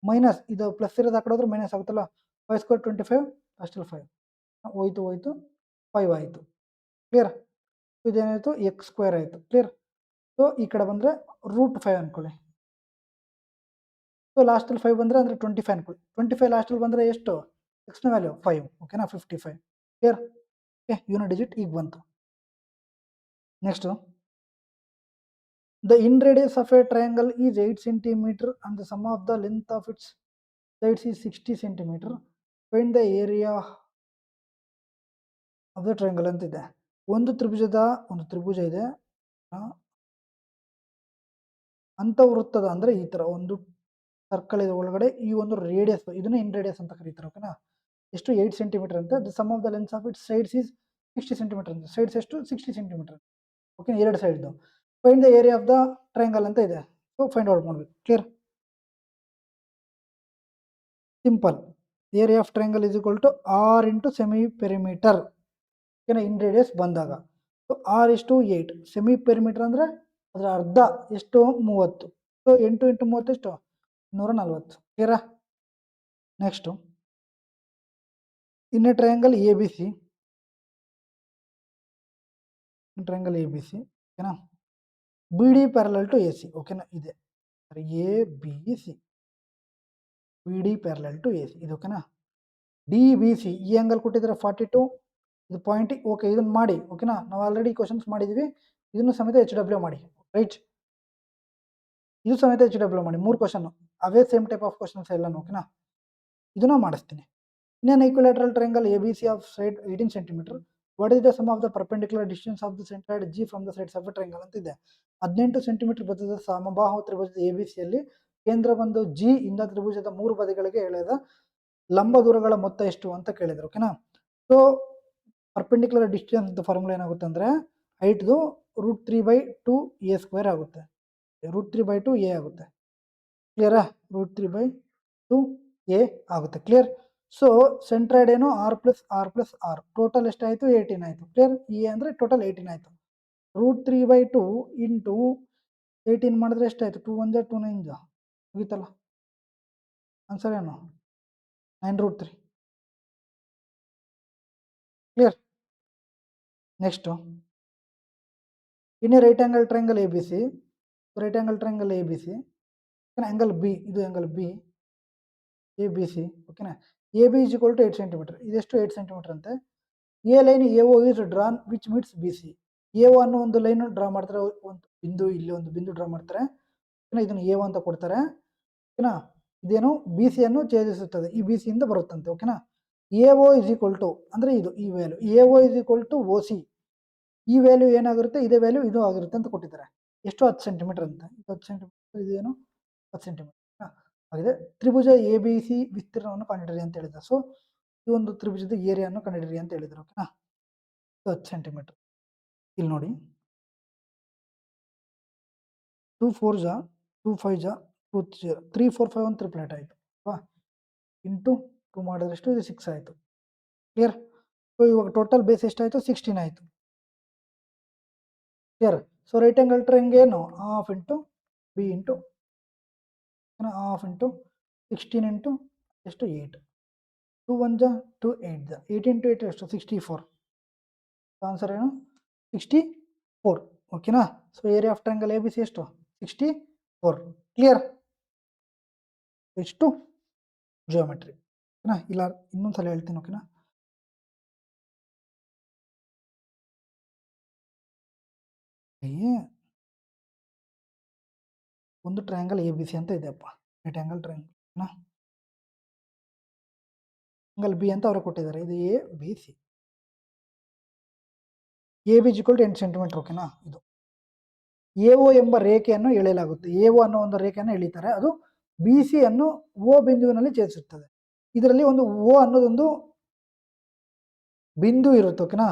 ಮೈನಸ್ ಇದು ಪ್ಲಸ್ ಇರೋದು ಆ ಕಡೆ ಹೋದ್ರೆ ಮೈನಸ್ ಆಗುತ್ತಲ್ಲ, 5 ಸ್ಕ್ವೇರ್ 25 ಲಾಸ್ಟಲ್ಲಿ 5 ಹೋಯ್ತು 5 ಆಯಿತು. ಕ್ಲಿಯರ್. ಇದೇನಾಯಿತು ಎಕ್ಸ್ ಸ್ಕ್ವೇರ್ ಆಯಿತು. ಕ್ಲಿಯರ್. ಸೊ ಈ ಕಡೆ ಬಂದರೆ √5 ಅಂದ್ಕೊಳ್ಳಿ. ಸೊ ಲಾಸ್ಟಲ್ಲಿ 5 ಬಂದರೆ ಅಂದರೆ 25 ಅನ್ಕೊಳ್ಳಿ. 25 ಲಾಸ್ಟಲ್ಲಿ ಬಂದರೆ ಎಷ್ಟು ಎಕ್ಸ್ನ ವ್ಯಾಲ್ಯೂ 5, ಓಕೆನಾ, 55. ಕ್ಲಿಯರ್. ಓಕೆ, ಯೂನಿಟ್ ಡಿಜಿಟ್ ಈಗ ಬಂತು. Next, the inradius of a triangle is 8 centimetre and the sum of the length of its sides is 60 centimetre. Find the area of the triangle ಅಂತಿದೆ. ಒಂದು ತ್ರಿಭುಜ ಇದೆ, ಅಂತವೃತ್ತದ ಅಂದರೆ ಈ ಥರ ಒಂದು ಸರ್ಕಲ್ ಇದೆ ಒಳಗಡೆ, ಈ ಒಂದು ರೇಡಿಯಸ್ ಇದನ್ನ ಇನ್ ರೇಡಿಯಸ್ ಅಂತ ಕರೀತಾರೆ, ಓಕೆನಾ. ಎಷ್ಟು 8 ಸೆಂಟಿಮೀಟರ್ ಅಂತ. The sum of the lengths of it sides is 60 centimetre ಅಂತ. ಸೈಡ್ಸ್ ಎಷ್ಟು 60 ಸೆಂಟಿಮೀಟರ್, ಓಕೆ, ಎರಡು ಸೈಡ್ದು. Find the area of the triangle ಅಂತ ಇದೆ. ಸೊ ಫೈಂಡ್ ಔಟ್ ಮಾಡಬೇಕು. Clear. Simple, area of triangle is equal to r into semi perimeter, ಓಕೆನಾ, in radius ಬಂದಾಗ. So r ಎಷ್ಟು 8, ಸೆಮಿ ಪೆರಿಮೀಟರ್ ಅಂದರೆ ಅದರ ಅರ್ಧ ಎಷ್ಟು 30. ಸೊ 8 ಇಂಟು 30 ಎಷ್ಟು 140. ಕ್ಲಿಯರಾ. Next, in a triangle A B C, triangle A B C, ಓಕೆನಾ, B D parallel to A C, ಓಕೆನಾ, ಇದೆ A B C, B D parallel to A C ಇದು, ಓಕೆನಾ. ಡಿ ಬಿ ಸಿ ಈ angle ಕೊಟ್ಟಿದ್ದಾರೆ 42, ಇದು ಪಾಯಿಂಟ್, ಓಕೆ, ಇದನ್ನು ಮಾಡಿ, ಓಕೆನಾ. ನಾವು ಆಲ್ರೆಡಿ ಕ್ವಶನ್ಸ್ ಮಾಡಿದ್ವಿ, ಇದನ್ನು ಸಮೇತ HW ಮಾಡಿ, ರೈಟ್. ಇದು ಸಮೇತ HW ಮಾಡಿ, 3 ಕ್ವಶನ್ ಅವೇ ಸೇಮ್ ಟೈಪ್ ಆಫ್ ಕ್ವಶನ್ಸ್ ಎಲ್ಲನೂ, ಓಕೆನಾ. ಇದನ್ನು ಮಾಡಿಸ್ತೀನಿ. ಇನ್ನೇನು equilateral triangle A B C of side 18 centimetre, what is the sum of the perpendicular distance of the centroid G from the sides of the triangle ಅಂತಿದೆ. 18 centimetre ಬದಲಾದ ಸಮಬಾಹು ತ್ರಿಭುಜದ A B ಸಿಯಲ್ಲಿ ಕೇಂದ್ರ ಬಂದು ಜಿ ಇಂದ ತ್ರಿಭುಜದ 3 ಬದಿಗಳಿಗೆ ಎಳೆದ ಲಂಬ ದೂರಗಳ ಮೊತ್ತ ಎಷ್ಟು ಅಂತ ಕೇಳಿದ್ರು, ಓಕೆನಾ. ಸೊ ಪರ್ಪೆಂಡಿಕ್ಯುಲರ್ ಡಿಸ್ಟೆನ್ಸ್ ಫಾರ್ಮುಲಾ ಏನಾಗುತ್ತೆ ಅಂದರೆ ಹೈಟ್ದು √3/2 a ಸ್ಕ್ವೇರ್ ಆಗುತ್ತೆ, √3/2 a ಆಗುತ್ತೆ. ಕ್ಲಿಯರಾ, √3/2 a ಆಗುತ್ತೆ. ಕ್ಲಿಯರ್. ಸೊ ಸೆಂಟ್ರಾಯ್ಡ್ ಏನು r+r+r, ಟೋಟಲ್ ಎಷ್ಟಾಯಿತು 18 ಆಯಿತು. ಕ್ಲಿಯರ್. ಎ ಅಂದರೆ ಟೋಟಲ್ 18 ಆಯಿತು. √3/2 ಇಂಟು 18 ಮಾಡಿದ್ರೆ ಎಷ್ಟಾಯಿತು, 2 1 2 9 ಮುಗೀತಲ್ಲ. ಆನ್ಸರ್ ಏನು 9√3. ಕ್ಲಿಯರ್. ನೆಕ್ಸ್ಟು, ಇನ್ನು right angle triangle A B C, right angle triangle A B C, angle B, ಇದು angle B A B C, ಓಕೆನಾ. A B is equal to 8 centimetre, ಇದೆಷ್ಟು 8 centimetre ಅಂತೆ. A line A O is drawn which meets B C, A O ಅನ್ನೋ ಒಂದು line draw ಮಾಡ್ತಾರೆ, ಒಂದು ಬಿಂದು, ಇಲ್ಲಿ ಒಂದು ಬಿಂದು ಡ್ರಾ ಮಾಡ್ತಾರೆ, ಓಕೆನಾ. ಇದನ್ನು ಎ ಒ ಅಂತ ಕೊಡ್ತಾರೆ, ಓಕೆನಾ. ಇದೇನು ಬಿ ಸಿಯನ್ನು ಛೇದಿಸುತ್ತದೆ, ಈ ಬಿ ಸಿಯಿಂದ ಬರುತ್ತಂತೆ, ಓಕೆನಾ. A O is equal to ಅಂದರೆ ಇದು ಈ value A O is equal to O C, ಈ ವ್ಯಾಲ್ಯೂ ಏನಾಗಿರುತ್ತೆ ಇದೇ ವ್ಯಾಲ್ಯೂ ಇದು ಆಗಿರುತ್ತೆ ಅಂತ ಕೊಟ್ಟಿದ್ದಾರೆ. ಎಷ್ಟು 10 ಸೆಂಟಿಮೀಟರ್ ಅಂತ, 10 ಸೆಂಟಿಮೀಟರ್ ಇದೇನು 10 ಸೆಂಟಿಮೀಟರ್ ಆಗಿದೆ. ತ್ರಿಭುಜ ಎ ಬಿ ಸಿ ವಿಸ್ತೀರ್ಣವನ್ನು ಕಂಡುಹಿಡಿಯಿರಿ ಅಂತ ಹೇಳಿದ. ಸೊ ಈ ಒಂದು ತ್ರಿಭುಜದ ಏರಿಯಾವನ್ನು ಕಂಡುಹಿಡಿಯಿರಿ ಅಂತ ಹೇಳಿದ್ರು. ಓಕೆನಾ, 10 ಸೆಂಟಿಮೀಟರ್. ಇಲ್ಲಿ ನೋಡಿ 2 4 ಜಾ 2 5 ಜಾ 2 3 4 5 ಒಂದು ಟ್ರಿಪ್ಲೆಟ್ ಆಯಿತು ಅಲ್ವಾ, ಇಂಟು 2 ಮಾಡಿದ್ರೆ ಎಷ್ಟು ಇದು 6 ಆಯಿತು. ಕ್ಲಿಯರ್. ಸೊ ಇವಾಗ ಟೋಟಲ್ ಬೇಸ್ ಎಷ್ಟಾಯಿತು 16 ಆಯಿತು. Clear. So right angle triangle ಏನು half into b into half into 16 into ಎಷ್ಟು 8, 2 1 ಜಾ 2 8 ಜಾ 8 ಇಂಟು 8 ಎಷ್ಟು 64. ಆನ್ಸರ್ ಏನು 64. ಓಕೆನಾ. So area of triangle A B C ಎಷ್ಟು 64. ಕ್ಲಿಯರ್. ಎಷ್ಟು ಜಿಯೋಮೆಟ್ರಿ. ಓಕೆನಾ, ಇಲ್ಲ ಇನ್ನೊಂದ್ಸಲ ಹೇಳ್ತೀನಿ. ಓಕೆನಾ, ಒಂದು ಟ್ರಯಾಂಗಲ್ ಎ ಬಿ ಸಿ ಅಂತ ಇದೆಯಪ್ಪ, right angle triangle angle B ಅಂತ ಅವರು ಕೊಟ್ಟಿದ್ದಾರೆ. ಇದು A B C, A B = 8 centimetre. ಓಕೆನಾ, ಇದು ಎ ಒ ಎಂಬ ರೇಖೆಯನ್ನು ಎಳೆಯಲಾಗುತ್ತೆ. ಎ ಒ ಅನ್ನೋ ಒಂದು ರೇಖೆಯನ್ನು ಎಳೀತಾರೆ, ಅದು ಬಿ ಸಿ ಅನ್ನು ಓ ಬಿಂದುವಿನಲ್ಲಿ ಛೇದಿಸುತ್ತದೆ. ಇದರಲ್ಲಿ ಒಂದು ಓ ಅನ್ನೋದೊಂದು ಬಿಂದು ಇರುತ್ತೆ. ಓಕೆನಾ,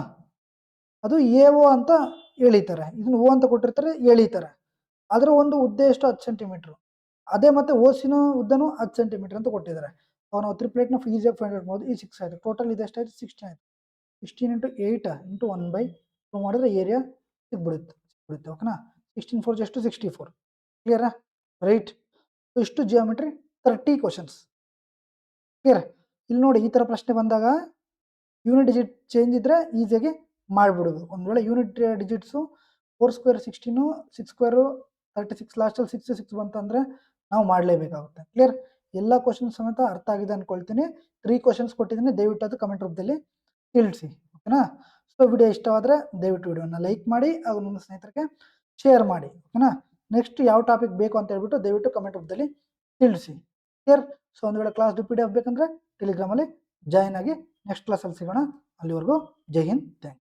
ಅದು ಎ ಒ ಅಂತ ಎಳೀತಾರೆ, ಇದನ್ನು ಓ ಅಂತ ಕೊಟ್ಟಿರ್ತಾರೆ ಎಳೀತಾರೆ. ಅದರ ಒಂದು ಉದ್ದ ಎಷ್ಟು 10 ಸೆಂಟಿಮೀಟರ್. ಅದೇ ಮತ್ತೆ ಓಸಿನ ಉದ್ದನೂ 10 ಸೆಂಟಿಮೀಟರ್ ಅಂತ ಕೊಟ್ಟಿದ್ದಾರೆ. ಅವಾಗ ನಾವು ತ್ರಿಪ್ಲೆಟ್ನ ಈಸಿಯಾಗಿ ಫೈಂಡ್ ಔಟ್ ಮಾಡ್ಬೋದು. ಈ 6 ಆಯಿತು. ಟೋಟಲ್ ಇದು ಎಷ್ಟಾಯಿತು 16 ಆಯಿತು. 16 ಇಂಟು 8 ಇಂಟು 1/2 ಮಾಡಿದ್ರೆ ಏರಿಯಾ ಸಿಗ್ಬಿಡುತ್ತೆ. ಓಕೆನಾ, 16 4 ಎಷ್ಟು 64. ಕ್ಲಿಯರಾ. ರೈಟ್. ಇಷ್ಟು ಜಿಯೋಮೆಟ್ರಿ 30 ಕ್ವಶನ್ಸ್. ಕ್ಲಿಯರ್. ಇಲ್ಲಿ ನೋಡಿ, ಈ ಥರ ಪ್ರಶ್ನೆ ಬಂದಾಗ ಯೂನಿಟ್ ಡಿಜಿಟ್ ಚೇಂಜ್ ಇದ್ದರೆ ಈಸಿಯಾಗಿ ಮಾಡಿಬಿಡೋದು. ಒಂದು ವೇಳೆ ಯೂನಿಟ್ ಡಿಜಿಟ್ಸು 4 ಸ್ಕ್ವೇರ್ 16, 6 ಸ್ಕ್ವೇರು 36, ಲಾಸ್ಟಲ್ಲಿ 6 6 ಬಂತಂದರೆ ನಾವು ಮಾಡಲೇಬೇಕಾಗುತ್ತೆ. ಕ್ಲಿಯರ್. ಎಲ್ಲ ಕ್ವಶನ್ಸ್ ಸಮೇತ ಅರ್ಥ ಆಗಿದೆ ಅಂದ್ಕೊಳ್ತೀನಿ. 3 ಕ್ವಶನ್ಸ್ ಕೊಟ್ಟಿದ್ದೀನಿ, ದಯವಿಟ್ಟು ಅದು ಕಮೆಂಟ್ ರೂಪದಲ್ಲಿ ತಿಳಿಸಿ. ಓಕೆನಾ. ಸೊ ವಿಡಿಯೋ ಇಷ್ಟವಾದರೆ ದಯವಿಟ್ಟು ವಿಡಿಯೋನ ಲೈಕ್ ಮಾಡಿ, ಹಾಗೂ ನಿಮ್ಮ ಸ್ನೇಹಿತರಿಗೆ ಶೇರ್ ಮಾಡಿ. ಓಕೆನಾ. ನೆಕ್ಸ್ಟ್ ಯಾವ ಟಾಪಿಕ್ ಬೇಕು ಅಂತ ಹೇಳ್ಬಿಟ್ಟು ದಯವಿಟ್ಟು ಕಮೆಂಟ್ ರೂಪದಲ್ಲಿ ತಿಳಿಸಿ. ಕ್ಲಿಯರ್. ಸೊ ಒಂದು ವೇಳೆ ಕ್ಲಾಸ್ PDF ಬೇಕಂದ್ರೆ ಟೆಲಿಗ್ರಾಮಲ್ಲಿ ಜಾಯ್ನ್ ಆಗಿ, ನೆಕ್ಸ್ಟ್ ಕ್ಲಾಸಲ್ಲಿ ಸಿಗೋಣ. ಅಲ್ಲಿವರೆಗೂ ಜೈ ಹಿಂದ್, ಥ್ಯಾಂಕ್ಸ್.